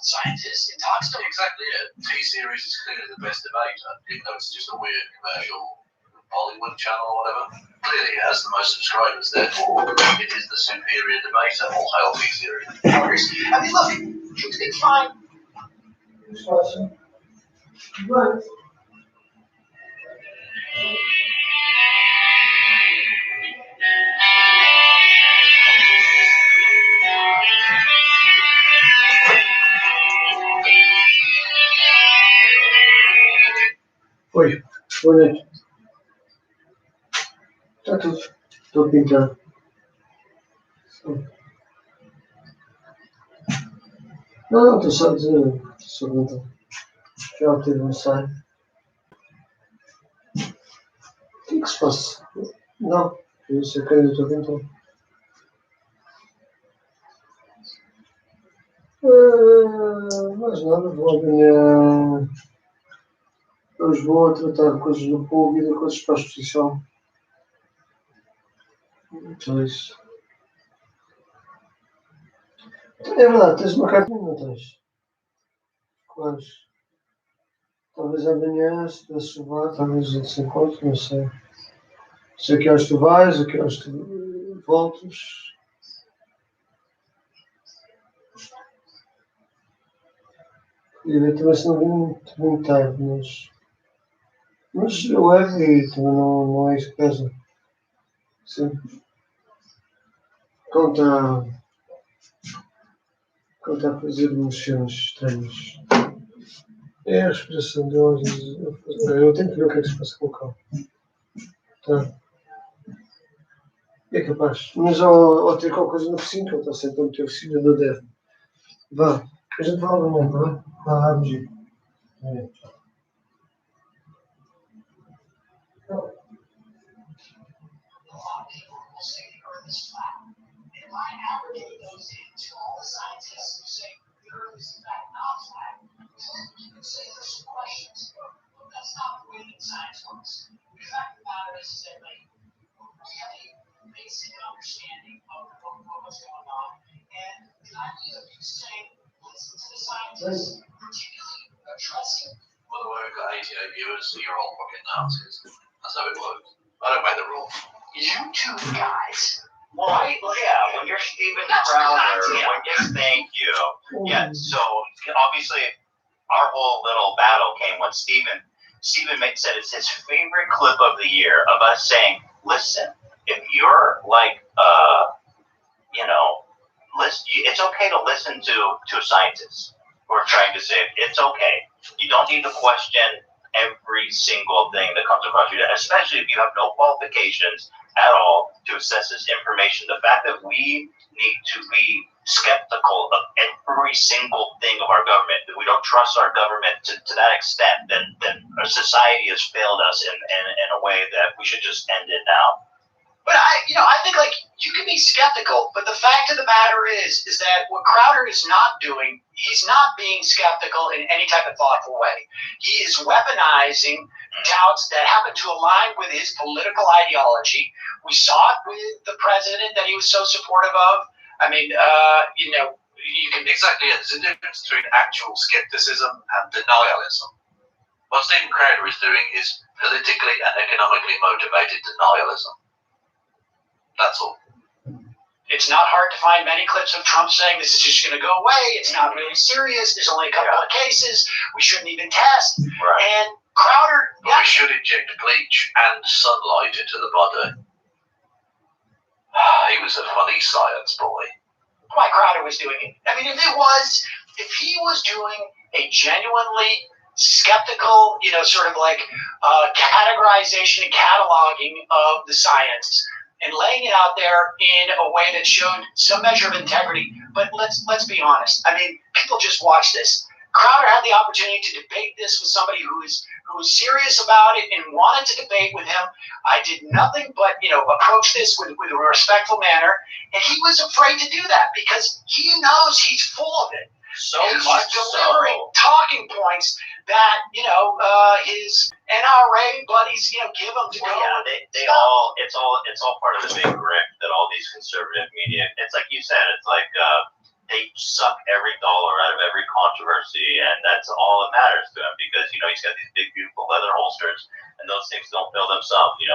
scientists and talks to exactly it. T-Series is clearly the best debater, even though it's just a weird commercial Hollywood channel or whatever. Clearly it has the most subscribers, therefore it is the superior debater. All hail T-Series. I mean, look, you think fine. Right. Oi, boa noite. Está tudo. Estou a pintar. Não, estou só a dizer. Estou a perguntar. Já teve um ensaio. O que é que se passa? Não, eu sei que ainda estou a pintar. Mais nada, vou amanhã. Hoje vou tratar de coisas do povo e de coisas para a exposição. Então é isso. É verdade, tens uma cartinha, não tens? Quais? Talvez amanhã, se tivesse levar, talvez outro se encontre, não sei. Sei que horas tu vais, a que horas tu voltas. Podia ver também se não vim muito tarde, mas eu levo e também não é isso que pesa. Sim. Conta a fazer emoções estranhas. É a respiração deles. Eu tenho que ver o que é que se passa com o cão. Tá. É capaz. Mas ao ter qualquer coisa no focinho, que ele está sempre a meter o focinho, não deve. Vá. A gente vai amanhã, não é? Vá, abre. Basic understanding of what's going on, and the idea of you saying, listen to the scientists, particularly addressing. By the way, we've got 88 viewers, so you're all fucking Nazis. That's how it works. I don't make the rules. YouTube guys. Well, yeah, when you're Steven Crowder, thank you. Yeah, so obviously our whole little battle came when Steven said it's his favorite clip of the year of us saying, listen, if you're like, it's okay to listen to a scientist who are trying to say it's okay. You don't need to question every single thing that comes across your desk, especially if you have no qualifications at all to assess this information. The fact that we need to be skeptical of every single thing of our government, that we don't trust our government to that extent, that our society has failed us in a way that we should just end it now. But I think like you can be skeptical, but the fact of the matter is that what Crowder is not doing, he's not being skeptical in any type of thoughtful way. He is weaponizing doubts that happen to align with his political ideology. We saw it with the president that he was so supportive of. I mean, you can Exactly, yeah. There's a difference between actual skepticism and denialism. What Stephen Crowder is doing is politically and economically motivated denialism. That's all. It's not hard to find many clips of Trump saying this is just going to go away. It's not really serious. There's only a couple of cases. We shouldn't even test. Right. And Crowder, But we should inject bleach and sunlight into the body. He was a funny science boy. why Crowder was doing it. I mean, if he was doing a genuinely skeptical, sort of like categorization and cataloging of the science and laying it out there in a way that showed some measure of integrity. But let's be honest. I mean, people just watch this. Crowder had the opportunity to debate this with somebody who was serious about it and wanted to debate with him. I did nothing but, approach this with a respectful manner. And he was afraid to do that because he knows he's full of it. So and much he's delivering so. talking points that, his NRA buddies, give him to go. Yeah, they all, it's all part of the big grift that all these conservative media, it's like you said, it's like, they suck every dollar out of every controversy, and that's all that matters to him because, he's got these big, beautiful leather holsters, and those things don't fill themselves, So.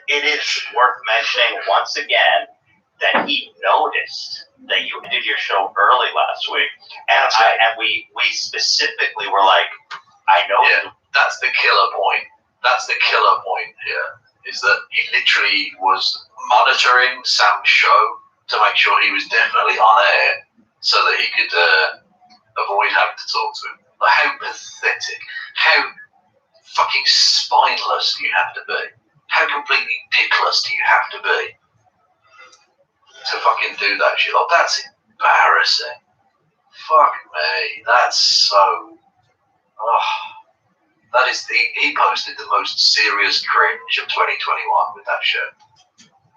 It is worth mentioning once again that he noticed that you did your show early last week, and we specifically were like, I know. Yeah, that's the killer point. That's the killer point here, is that he literally was monitoring Sam's show to make sure he was definitely on air so that he could avoid having to talk to him. But how pathetic, how fucking spineless do you have to be? How completely dickless do you have to be to fucking do that shit? Like, that's embarrassing. Fuck me, that's so... That is, he posted the most serious cringe of 2021 with that show.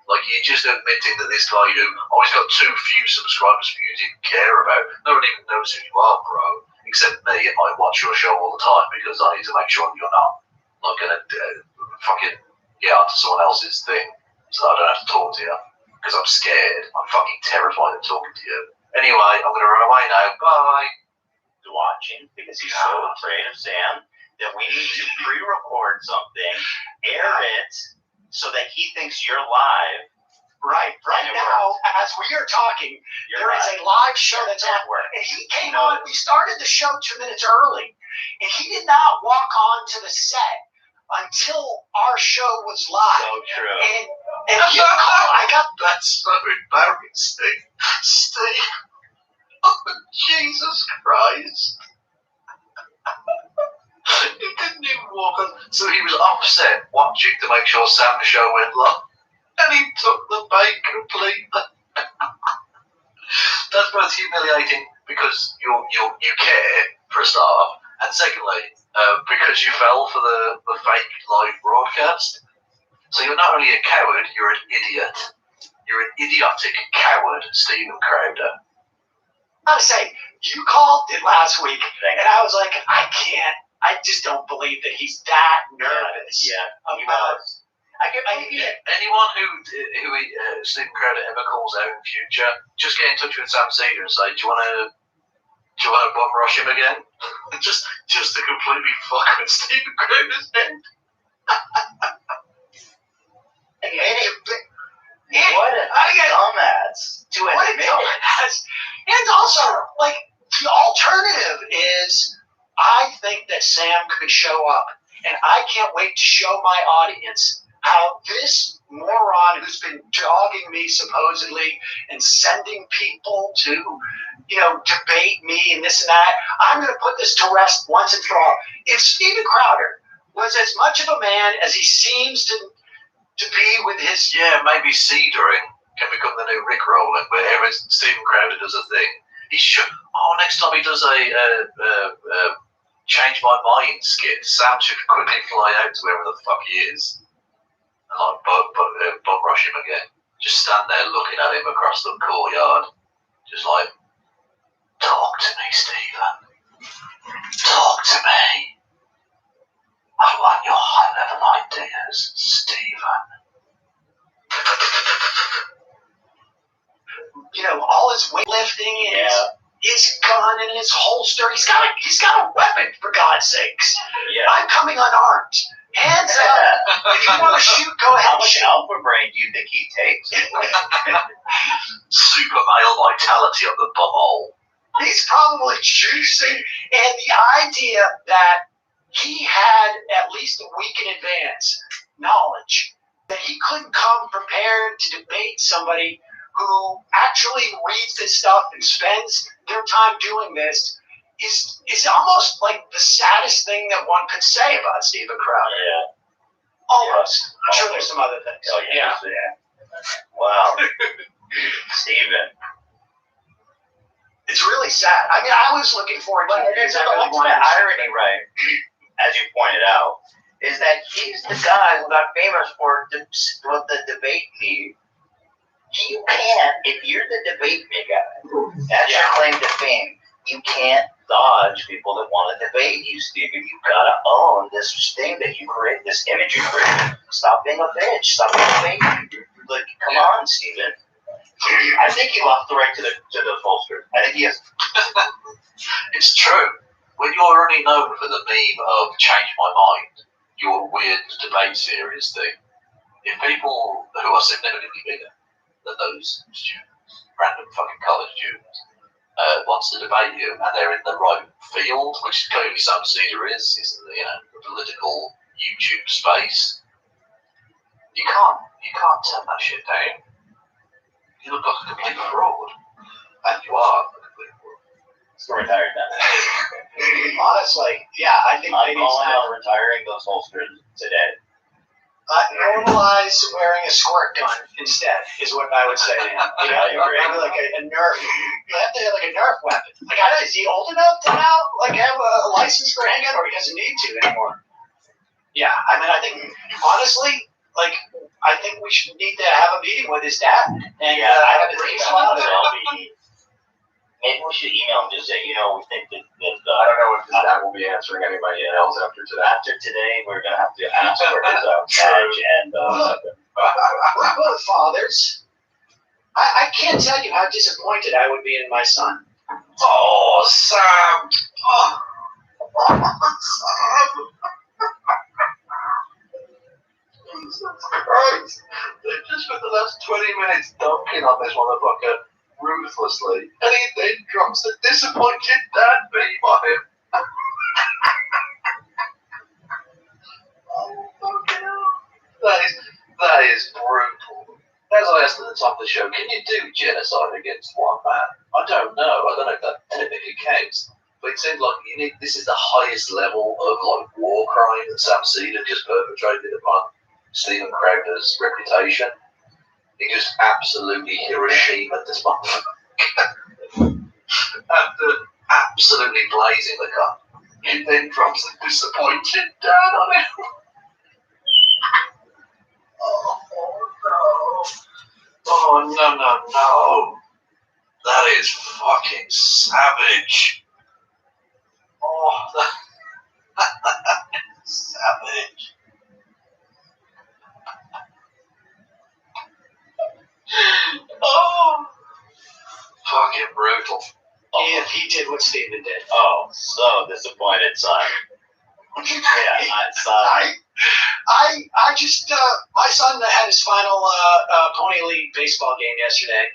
Like, you're just admitting that this guy who always got too few subscribers for you didn't care about. No one even knows who you are, bro. Except me, and I watch your show all the time because I need to make sure you're not going to fucking get onto someone else's thing so I don't have to talk to you. Because I'm scared. I'm fucking terrified of talking to you. Anyway, I'm going to run away now. Bye. Watching because he's so afraid of Sam that we need to pre-record something, air it, so that he thinks you're live. Right now, as we are talking, there is a live show that's on. And he came on, we started the show 2 minutes early, and he did not walk on to the set until our show was live. So true. And I got... That's so embarrassing. Steve. Oh, Jesus Christ. He didn't even walk on. So he was upset watching to make sure Sam's show went live. And he took the bait completely. That's both humiliating because you care, for a start, and secondly, because you fell for the fake live broadcast. So you're not only a coward, you're an idiot. You're an idiotic coward, Stephen Crowder. I gotta say, you called it last week, and I was like, I just don't believe that he's that nervous. Yeah, he about was. Anyone who Stephen Crowder ever calls out in future, just get in touch with Sam Cedar and say, do you want to bum rush him again? just to completely fuck with Stephen Crowder's head. What a dumbass to admit it. And also, like, the alternative is I think that Sam could show up, and I can't wait to show my audience how this moron who's been dogging me supposedly and sending people to, debate me and this and that, I'm going to put this to rest once and for all. If Steven Crowder was as much of a man as he seems to be with his... Yeah, maybe Cedering can become the new Rick Rowland, where Steven Crowder does a thing. He should. Oh, next time he does a change my mind skit, Sam should quickly fly out to wherever the fuck he is, and like bum rush him again. Just stand there looking at him across the courtyard, just like, talk to me, Stephen. Talk to me. I want your high level ideas, Stephen. All his weightlifting and his gun and his holster. He's got a weapon, for God's sakes. Yeah. I'm coming unarmed. Hands up. If you want to shoot, go ahead. How much alpha brain do you think he takes? Super male vitality of the bumhole. He's probably juicing. And the idea that he had at least a week in advance knowledge that he couldn't come prepared to debate somebody who actually reads this stuff and spends their time doing this is almost like the saddest thing that one could say about Steven Crowder. Yeah. Almost. I'm sure there's some other things. Oh, yeah. Wow. Steven. It's really sad. I mean, I was looking forward to it. There's the ultimate irony, right, as you pointed out, is that he's the guy who got famous for the debate league. You can't, if you're the debate guy, that's your claim to fame. You can't dodge people that want to debate you, Steven. You've got to own this thing that you create, this image you create. Stop being a bitch. Stop being a fake. Like, come on, Steven. I think he lost the right to the holster. I think he has. It's true. When you're already known for the meme of change my mind, your weird debate series thing, if people who are significantly bigger than those students, random fucking college students, wants to debate you, and they're in the right field, which clearly some Cedar is the political YouTube space, you can't turn that shit down. You look like a complete fraud, and you are a complete fraud. So retired now. Honestly, yeah, I think I'm all out retiring those holsters today. Normalize wearing a squirt gun instead is what I would say to him. I agree. Maybe like a Nerf. You have to have like a Nerf weapon. Like, is he old enough to now have a license for handgun, or he doesn't need to anymore? Yeah, I mean, I think honestly, I think we should need to have a meeting with his dad and have a dream about it. Maybe we should email him and just say, we think that I don't know if his dad will be answering anybody else after today. After today, we're going to have to ask for his badge and. We're both fathers. I can't tell you how disappointed I would be in my son. Oh, Sam! Oh, Sam! Jesus Christ! They've just spent the last 20 minutes dunking on this motherfucker ruthlessly, and he then drops the disappointed dad beam on him. Oh, fucking hell. That is brutal. As I asked at the top of the show, can you do genocide against one man? I don't know if that technically counts. But it seems like this is the highest level of war crime that Sam Cedar just perpetrated upon Steven Crowder's reputation. He just absolutely Hiroshima this motherfucker. After absolutely blazing the gun, he then drops the disappointed dad on him. Oh no. That is fucking savage. Oh, savage. Oh, fucking brutal. If he did what Steven did. Oh, so disappointed, son. I just, my son had his final Pony League baseball game yesterday,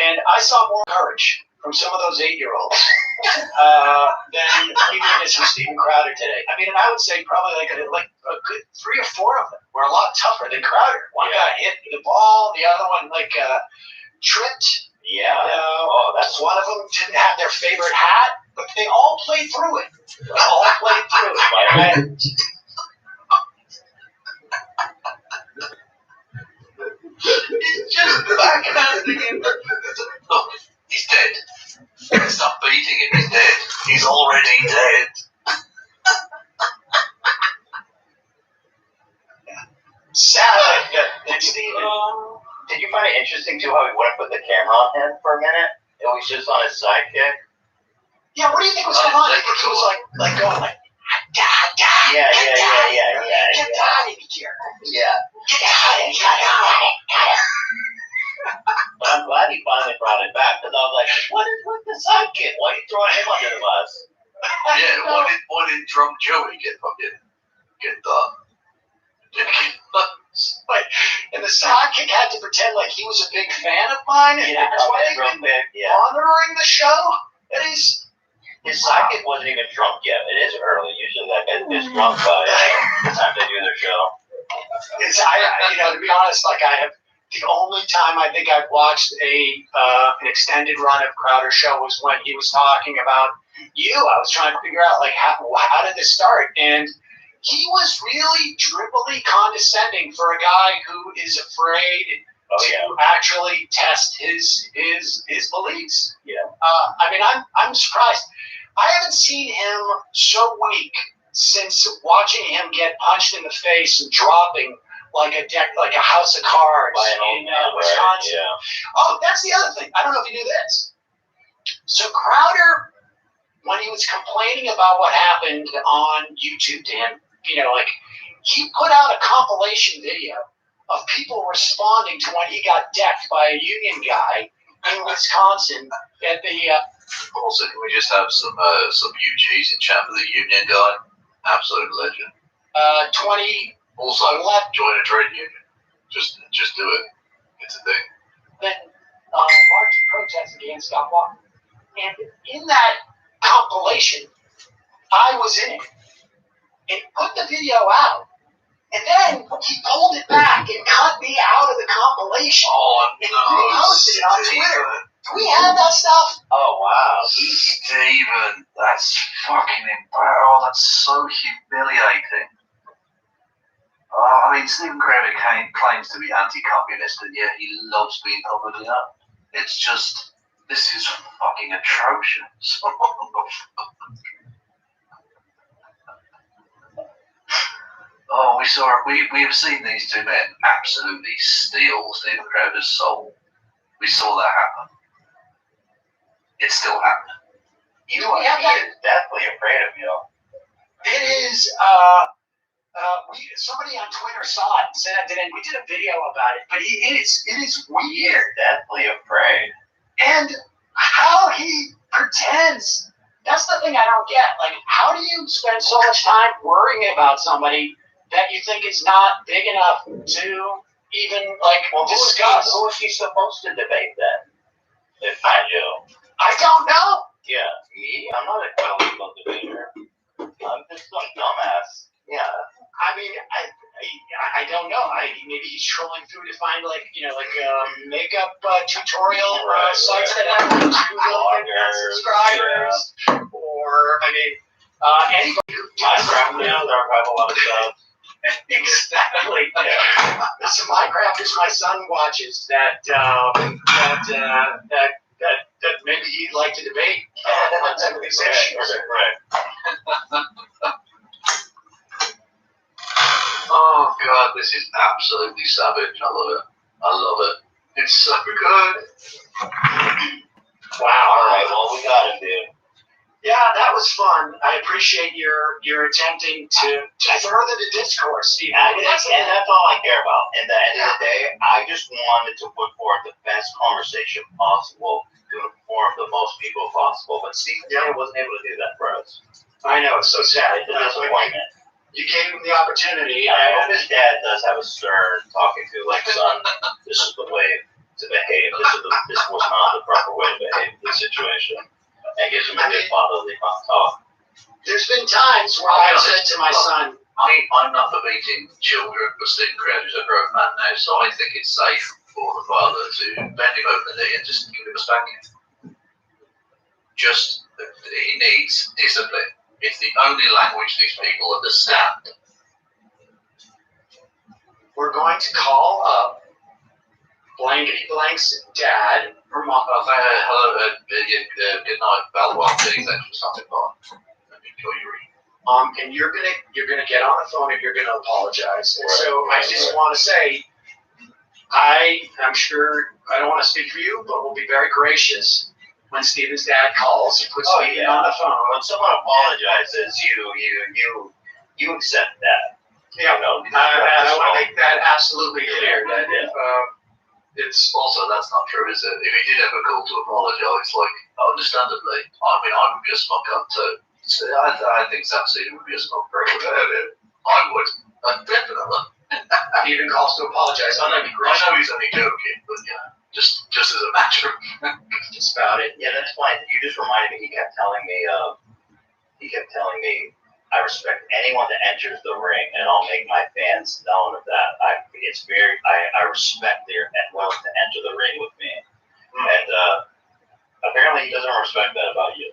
and I saw more courage from some of those 8-year-olds than we witnessed with Steven Crowder today. I mean, and I would say probably like a good 3 or 4 of them were a lot tougher than Crowder. One guy hit the ball, the other one tripped. Yeah. That's one of them didn't have their favorite hat, but they all played through it. He's just backhanding him. Look, he's dead. Stop beating him, he's dead. He's already dead. Sad. Did you find it interesting too how he wouldn't put the camera on him for a minute? It was just on his sidekick. Yeah, what do you think was going on? I think he was like going like, Yeah. get out of here. Yeah. Get out of here. But I'm glad he finally brought it back because I was like, what is with the sidekick? Why are you throwing him under the bus? Yeah, why did drunk Joey get done? And the sidekick had to pretend like he was a big fan of mine, and that's why they've been monitoring the show. His sidekick wasn't even drunk yet. It is early. Usually that guy is drunk by the time they do their show. To be honest, the only time I think I've watched an extended run of Crowder show was when he was talking about you. I was trying to figure out how did this start, and he was really dribbly condescending for a guy who is afraid to actually test his beliefs. Yeah. I'm surprised. I haven't seen him so weak since watching him get punched in the face and dropping like a house of cards in Wisconsin. Yeah. Oh, that's the other thing. I don't know if you knew this. So Crowder, when he was complaining about what happened on YouTube to him, he put out a compilation video of people responding to when he got decked by a union guy in Wisconsin at the. Also, can we just have some UGs in chat for the union guy? Absolute legend. 20. Also, join a trade union. Just do it. It's a thing. Then march to protest against Scott Walker. And in that compilation, I was in it. And put the video out. And then he pulled it back and cut me out of the compilation. And reposted it on Twitter. Do we have that stuff? Oh, wow. Steven, that's fucking embarrassing. Oh, that's so humiliating. Steven Crowder claims to be anti-communist, and yet he loves being publicly up. It's just, this is fucking atrocious. We have seen these two men absolutely steal Steven Crowder's soul. We saw that happen. It's still happening. He is definitely afraid of you. It is. Somebody on Twitter saw it and sent it, and we did a video about it. But it is weird. He is definitely afraid. And how he pretends. That's the thing I don't get. How do you spend so much time worrying about somebody that you think is not big enough to even discuss? Who is he supposed to debate then? If I do. I don't know. Yeah, I'm not a political debater. I'm just some dumbass. Yeah. I don't know. Maybe he's trolling through to find makeup tutorial sites that have 2 million subscribers, or anybody who Minecraft now, there are a lot of stuff. Exactly. Yeah. So Minecraft is my son watches that maybe he'd like to debate on some of these issues. Right. Oh God, this is absolutely savage. I love it. It's so good. Wow. All right. Well, we got it, dude. Yeah, that was fun. I appreciate your attempting to further the discourse, Steve. And that's all I care about. At the end of the day, I just wanted to put forth the best conversation possible to inform the most people possible. But Steve wasn't able to do that for us. I know, it's so sad. It's a disappointment. You gave him the opportunity. I hope his dad does have a stern talking to, son, this is the way to behave. This was not the proper way to behave in this situation. situation. And gives him a good fatherly talk. There's been times where I've said to my son, I'm not for beating children for sitting crouched as a grown man now, so I think it's safe for the father to bend him over the knee and just give him a spanking. He needs discipline. It's the only language these people understand. we're going to call up blankety blank's dad or mom. Hello, good night, Balwell. Thanks for stopping by. Enjoy your evening. And you're gonna get on the phone and you're gonna apologize. And so I just want to say, I'm sure I don't want to speak for you, but we'll be very gracious when Stephen's dad calls and puts me on the phone. When someone apologizes, you accept that. Yeah, You know, I want to make that absolutely clear. That if It's also, that's not true, is it? If he did ever call to apologise, like, understandably, I mean, I would be a smug cunt too. So I think Zach Seaton would be a smug prick about it. I would, definitely. he even calls to apologize, that'd be great. I know he's only joking, but just as a matter of Just about it. Yeah, that's fine. You just reminded me. He kept telling me, I respect anyone that enters the ring, and I'll make my fans known of that. I respect their willing to enter the ring with me. And apparently he doesn't respect that about you.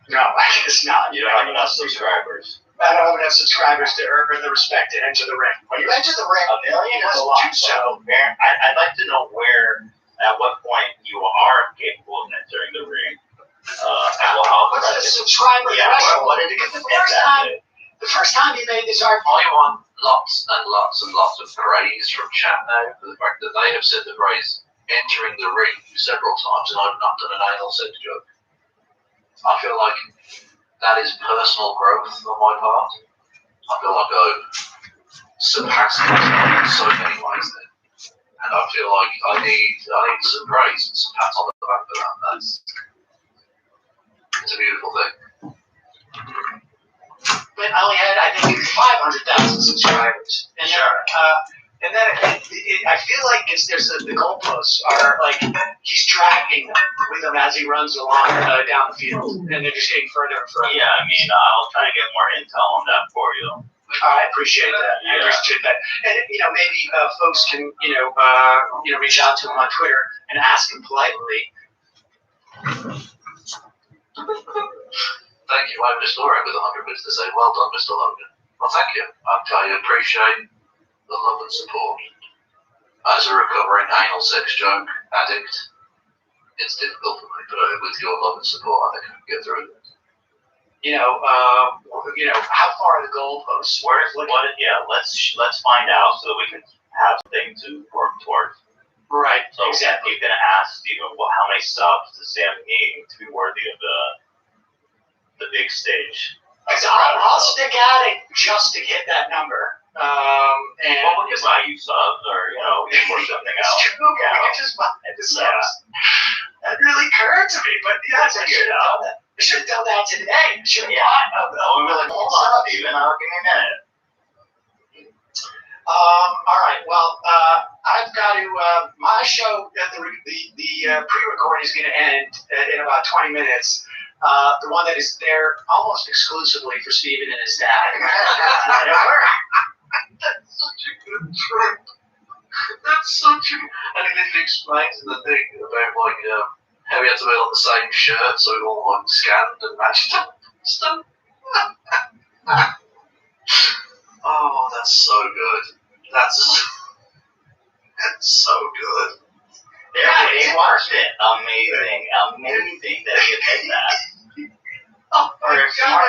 No, I guess not. You don't have enough subscribers. I don't have enough subscribers to earn the respect to enter the ring. When you enter the ring, A million you is a must lot. do so. I'd like to know at what point you are capable of entering the ring. And we'll help What's the subscriber threshold? What did it get The first time you made this argument, I want lots and lots and lots of praise from chat now for the fact that they have said the phrase entering the ring several times and I've not done an anal sex joke. I feel like that is personal growth on my part. I feel like I've surpassed myself in so many ways then. And I feel like I need some praise and some pats on the back for that. It's a beautiful thing. but I only had, I think, 500,000 subscribers. And then I feel like the goalposts are like he's dragging them with him as he runs along down the field, and they're just getting further and further. Yeah, I mean, I'll try to get more intel on that for you. I appreciate that. I appreciate that. And maybe folks can reach out to him on Twitter and ask him politely. Thank you. I have a story with 100 bits to say. Well done, Mr. Logan. Well, thank you. I appreciate the love and support. As a recovering anal sex joke addict, it's difficult for me, but with your love and support, I think I can get through it. How far are the goalposts? Let's find out so that we can have something to work towards. Right. So Exactly. you're gonna ask Stephen, well, how many subs does Sam need to be worthy of the big stage? I'll stick at it just to get that number. And Well, we can buy you subs, or work something out. it's true. We can just buy the subs. That really occurred to me, but I should have done that today. I should have bought We're really hold on, Stephen. I'll give you a minute. all right. Well, I've got to. My show, the pre-recording is going to end in about 20 minutes. The one that is there almost exclusively for Stephen and his dad. That's such a good trick. And it literally explains the thing about how we had to wear the same shirt so it all scanned and matched up and stuff. Oh, that's so good. That's so good. Yeah, he watched it. Amazing that he did that. For a smart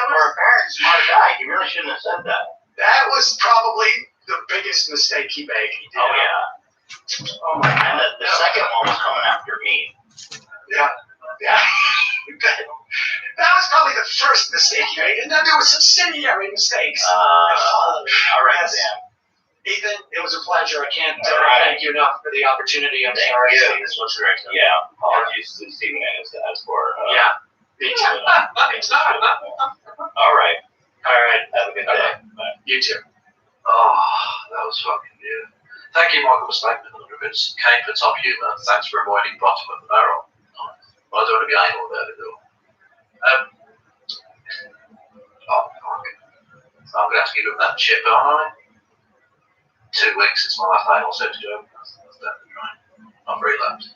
guy, he really shouldn't have said that. That was probably the biggest mistake he made. Oh yeah. Oh my God. And the second one was coming after me. Yeah. That was probably the first mistake he made, and then there were subsidiary mistakes. All right, Yes. Sam. Ethan, it was a pleasure. I can't All right. thank you enough for the opportunity. I'm Thank sorry. you. This was great. Yeah. Apologies to Stephen and his dad for. Yeah. Me too. All right. All right. Have a good day. Bye. You too. Oh, that was fucking beautiful. Thank you, Michael, for statement. It's came for top humour. Thanks for avoiding bottom of the barrel. Well, I don't want to be idle there at all. So I'm going to have to give him that chip, aren't I? 2 weeks, it's my last idle set to do. That's definitely right. Not very left.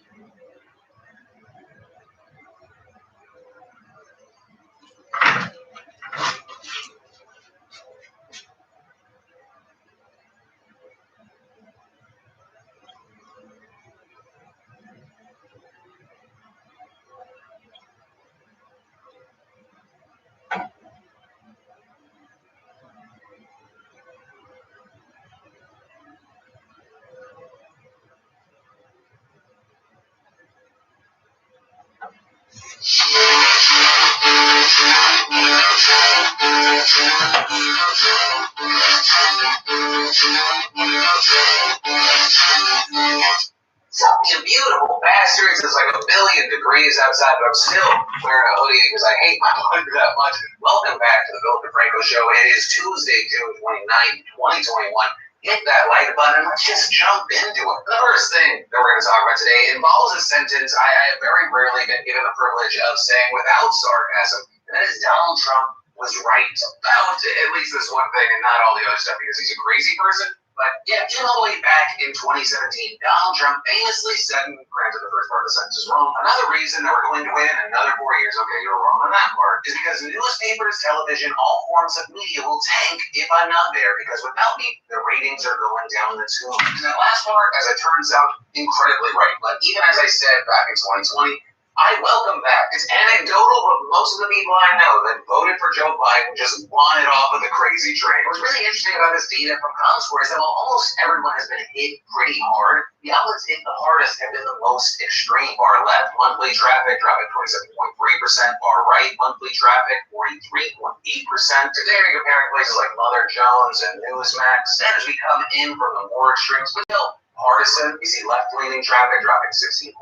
You beautiful bastards, it's like 1,000,000,000 degrees outside, but I'm still wearing a hoodie because I hate my hood that much. Welcome back to the Bill DeFranco Show. It is Tuesday, June 29th, 2021. Hit that like button and let's just jump into it. The first thing that we're going to talk about today involves a sentence I have very rarely been given the privilege of saying without sarcasm, and that is Donald Trump was right about at least this one thing and not all the other stuff because he's a crazy person. But yeah, all the way back in 2017, Donald Trump famously said, and granted the first part of the sentence is wrong, another reason that we're going to win in another 4 years, okay, you're wrong on that part, is because newspapers, television, all forms of media will tank if I'm not there, because without me, the ratings are going down the tube. And that last part, as it turns out, incredibly right. But even as I said back in 2020, I welcome that. It's anecdotal, but most of the people I know that voted for Joe Biden just wanted off of the crazy train. What's really interesting about this data from ComScore is that while almost everyone has been hit pretty hard, the outlets hit the hardest have been the most extreme. Far left, monthly traffic dropping 27.3%, far right, monthly traffic 43.8%. Today you're comparing places like Mother Jones and Newsmax. Then as we come in from the more extremes, but still partisan, you see left-leaning traffic dropping 16.7%,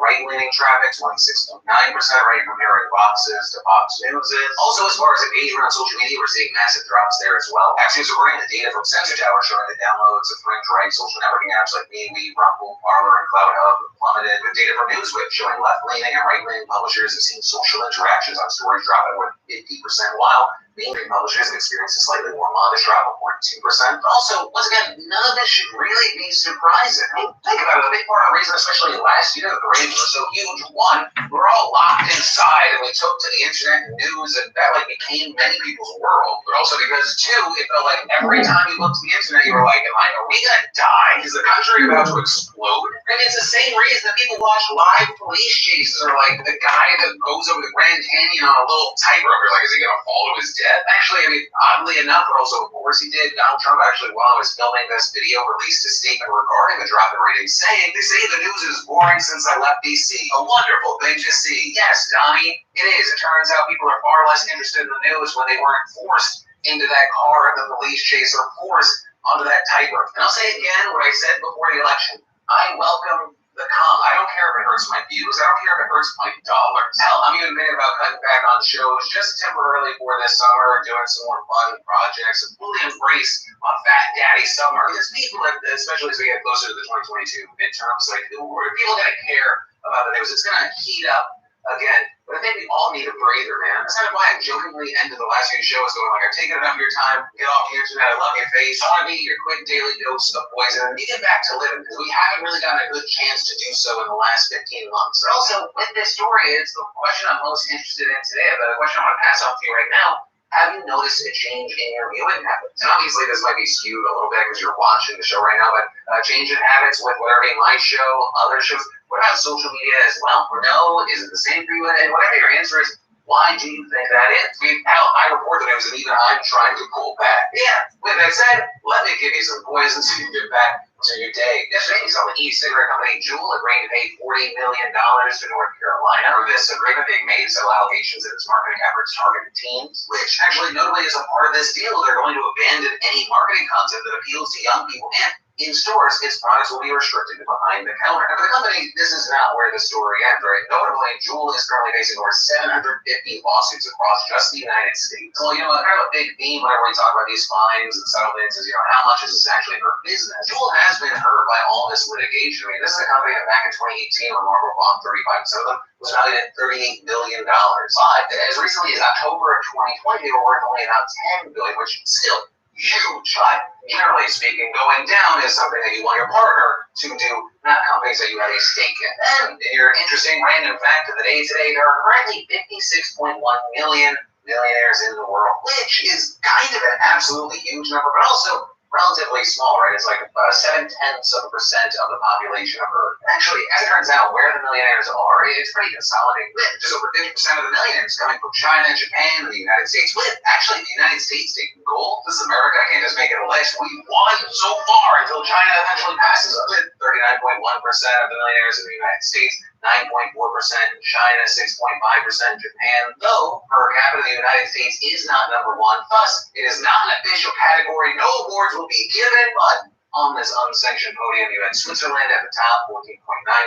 right-leaning traffic 26.9%, right, comparing boxes to Fox News. Also, as far as engagement on social media, we're seeing massive drops there as well. Actually, according to data from Sensor Tower showing the downloads of fringe-right social networking apps like MeWe, Rumble, Parler, and CloudHub plummeted, with data from Newswhip showing left-leaning and right-leaning publishers have seen social interactions on stories dropping more than 50%, while mainstream publishers have experienced a slightly more modest drop of 42%. But also, once again, none of this should really be surprising. I mean, think about it. A big part of the reason, especially last year, the ratings were so huge. One, we're all locked inside and we took to the internet and news, and that like became many people's world. But also because two, it felt like every time you looked at the internet, you were like, are we gonna die? Is the country about to explode? I mean, it's the same reason that people watch live police chases, or like the guy that goes over the Grand Canyon on a little tightrope. You're like, is he gonna fall to his death? Actually, I mean, oddly enough, but also of course he did. Donald Trump actually, while I was filming this video, released a statement regarding the drop in ratings, saying, they say the news is boring since I left DC. A wonderful thing to see. Yes, Donnie, it is. It turns out people are far less interested in the news when they weren't forced into that car in the police chase or forced onto that tightrope. And I'll say again what I said before the election. I welcome the I don't care if it hurts my views. I don't care if it hurts my dollars. Hell, I'm even thinking about cutting back on shows just temporarily for this summer, doing some more fun projects, and fully embrace my fat daddy summer. Because people, especially as we get closer to the 2022 midterms, like people are gonna care about the news. It's gonna heat up again. But I think we all need a breather, man. That's kind of why I jokingly ended the last few shows going like, I've taken enough of your time, get off the internet, I love your face, I want to be your quick daily dose of poison, and you get back to living, because we haven't really gotten a good chance to do so in the last 15 months. But also, with this story, it's the question I'm most interested in today, but the question I want to pass on to you right now. Have you noticed a change in your viewing habits? And obviously this might be skewed a little bit because you're watching the show right now, but change in habits with whether it be my show, other shows. What about social media as well? Or no, is it the same for you? And whatever your answer is, why do you think that is? I mean, hell, I report the news and even I'm trying to pull back. Yeah, with that said, let me give you some poison so you can get back to your day. Yesterday, you saw the e-cigarette company Juul agreeing to pay $40 million to North Carolina for this agreement being made to settle allegations that its marketing efforts targeted teens, which actually notably is a part of this deal. They're going to abandon any marketing content that appeals to young people and in stores, its products will be restricted to behind the counter. And for the company, this is not where the story ends, right? Notably, Juul is currently facing over 750 lawsuits across just the United States. Well, kind of a big theme whenever we talk about these fines and settlements is, how much is this actually hurt business? Juul has been hurt by all this litigation. I mean, this is a company that back in 2018, when Marlboro bought 35% of them, was valued at $38 billion. But as recently as October of 2020, they were worth only about $10 billion, which is still huge. But generally speaking, going down is something that you want your partner to do, not companies that you have a stake in. And in your interesting random fact of the day today, there are currently 56.1 million millionaires in the world, which is kind of an absolutely huge number, but also relatively small, right? It's like 0.7% of the population of Earth. Actually, as it turns out, where the millionaires are, it's pretty consolidated. With just over 50% of the millionaires coming from China, Japan, and the United States. With actually the United States taking gold. This is America. I can't just make it a list. We won so far until China eventually passes us. With 39.1% of the millionaires in the United States, 9.4% in China, 6.5% in Japan. Though per capita, the United States is not number one. Thus, it is not an official category. No awards will be given, but on this unsanctioned podium, you had Switzerland at the top, 14.9%,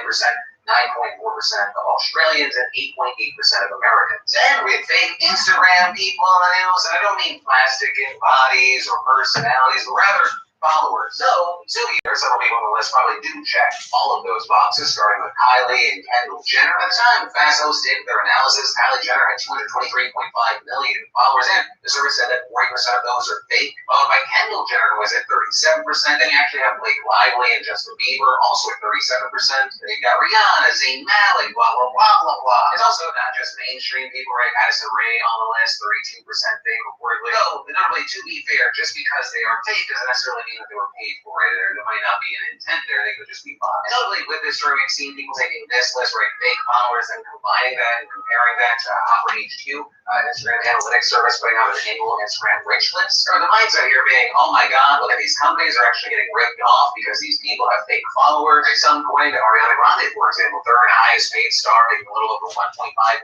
9.4% of Australians, and 8.8% of Americans. And we had fake Instagram people in the news, and I don't mean plastic in bodies or personalities, but rather followers. So, here, several people on the list probably do check all of those boxes, starting with Kylie and Kendall Jenner. At the time, Fast Host did their analysis. Kylie Jenner had 223.5 million followers, and the survey said that 40% of those are fake, followed by Kendall Jenner, who was at 37%. Then you actually have Blake Lively and Justin Bieber, also at 37%. Then you got Rihanna, Zayn Malik, blah, blah, blah, blah, blah. It's also not just mainstream people, right? Addison Rae on the list, 32% fake, reportedly. Though, notably, to be fair, just because they are fake doesn't necessarily mean that they were paid for it, or there might not be an intent there, they could just be bought. And notably, with this story, we've seen people taking this list, right, fake followers, and combining that and comparing that to Opera HQ, Instagram analytics service, putting out an annual Instagram rich list. Or the mindset here being, oh my god, look at these companies are actually getting ripped off because these people have fake followers. Like some according to Ariana Grande, for example, third highest paid star, making a little over 1.5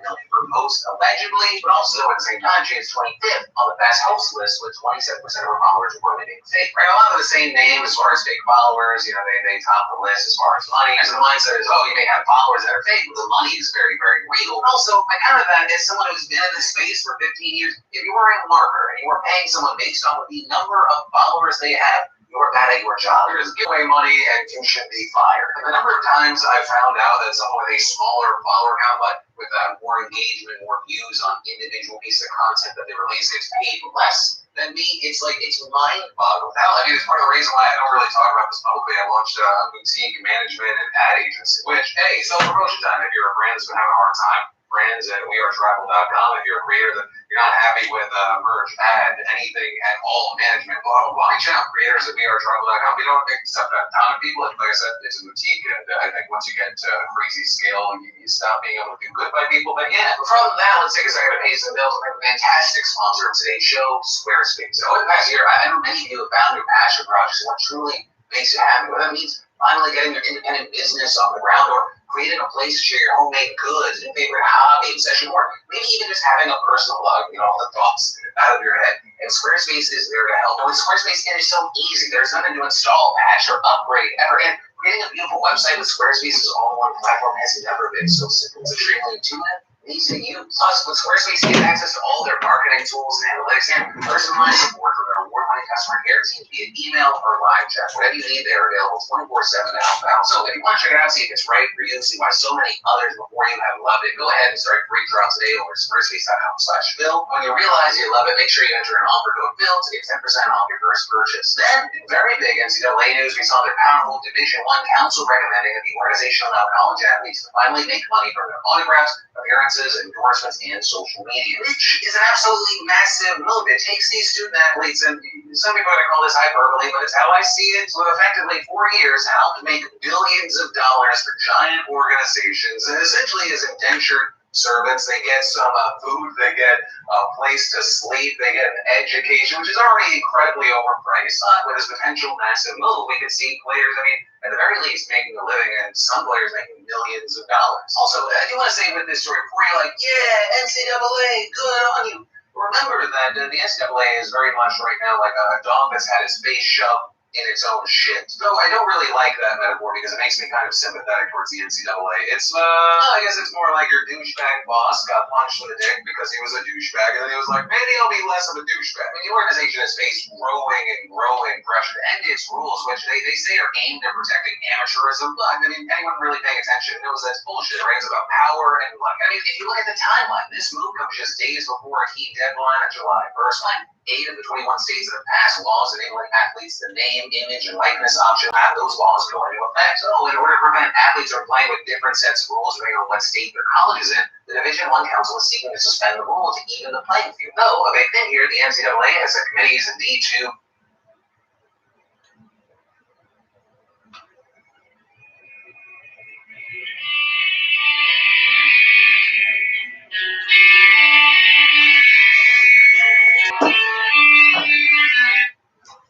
million per post, allegedly, but also at the same time, she is 25th on the best host list with 27% of her followers reported being fake. Right, a lot of the same names as far as fake followers, they top the list as far as money. And so the mindset is, you may have followers that are fake, but the money is very, very real. And also, I counter that as someone who's been in this space for 15 years, if you were a marketer and you were paying someone based on the number of followers they have, you are bad at your job. There is give away money and you should be fired. And the number of times I found out that someone with a smaller follower count, but with more engagement, more views on individual pieces of content that they release, gets paid less than me, it's mind-boggling. It's part of the reason why I don't really talk about this publicly. I launched a boutique management and ad agency, which, hey, self-promotion time. If you're a brand that's been having a hard time, brands at wearetravel.com. If you're a creator that you're not happy with merch, ad, anything at all, management, blah, blah, blah, reach out. Creators at wearetravel.com. We don't accept a ton of people. Like I said, it's a boutique, and I think once you get to a crazy scale, you stop being able to do good by people. But yeah, from that, let's take a second to pay some bills. We have a fantastic sponsor of today's show, Squarespace. So over the past year, I know many of you have found your passion projects, what truly makes you happy. What that means, finally getting your independent business on the ground, or creating a place to share your homemade goods, your favorite hobby, obsession, or maybe even just having a personal blog, all the thoughts out of your head. And Squarespace is there to help. And with Squarespace, it is so easy. There's nothing to install, patch, or upgrade ever. And creating a beautiful website with Squarespace's all-in-one platform has never been so simple. It's extremely intuitive, easy to use. Plus, with Squarespace, you get access to all their marketing tools and analytics, and personalized support from their award-winning customer care team via email or live chat. Whatever you need, they're available 24/7 to help out. So if you want to check it out, see if it's right for you, see why so many others before you have loved it, go ahead and start a free trial today over at squarespace.com/Phil. When you realize you love it, make sure you enter an offer code Phil to get 10% off your first purchase. Then, in very big NCAA news, we saw their powerful Division I council recommending that the organization allow college athletes to finally make money from their autographs, appearances, endorsements, and social media, which is an absolutely massive move. It takes these student athletes, and some people are going to call this hyperbole, but it's how I see it. So effectively, 4 years helped make billions of dollars for giant organizations, and essentially as indentured servants. They get some food, they get a place to sleep, they get an education, which is already incredibly overpriced. With this potential massive move, we could see players, at the very least, making a living, and some players making millions of dollars. Also, I do want to say with this story, before you're like, yeah, NCAA, good on you, remember that the NCAA is very much right now like a dog that's had his face shoved in its own shit. Though I don't really like that metaphor because it makes me kind of sympathetic towards the NCAA. It's, I guess it's more like your douchebag boss got punched in the dick because he was a douchebag, and then he was like, maybe I'll be less of a douchebag. I mean, the organization has faced growing and growing pressure to end its rules, which they say are aimed at protecting amateurism, but I mean, anyone really paying attention knows that's bullshit, right? It's about power and luck. I mean, if you look at the timeline, this move comes just days before a key deadline on July 1st. Like, 8 of the 21 states that have passed laws enabling athletes the name, image, and likeness option have those laws go into effect. So, in order to prevent athletes from playing with different sets of rules depending on what state their college is in, the Division I Council is seeking to suspend the rule to even the playing field. Though, a big thing here, the NCAA has set committees in D2.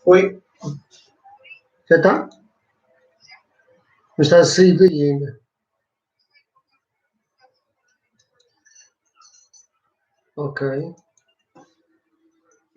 Oi? Já está? Mas está a sair daí ainda. Ok.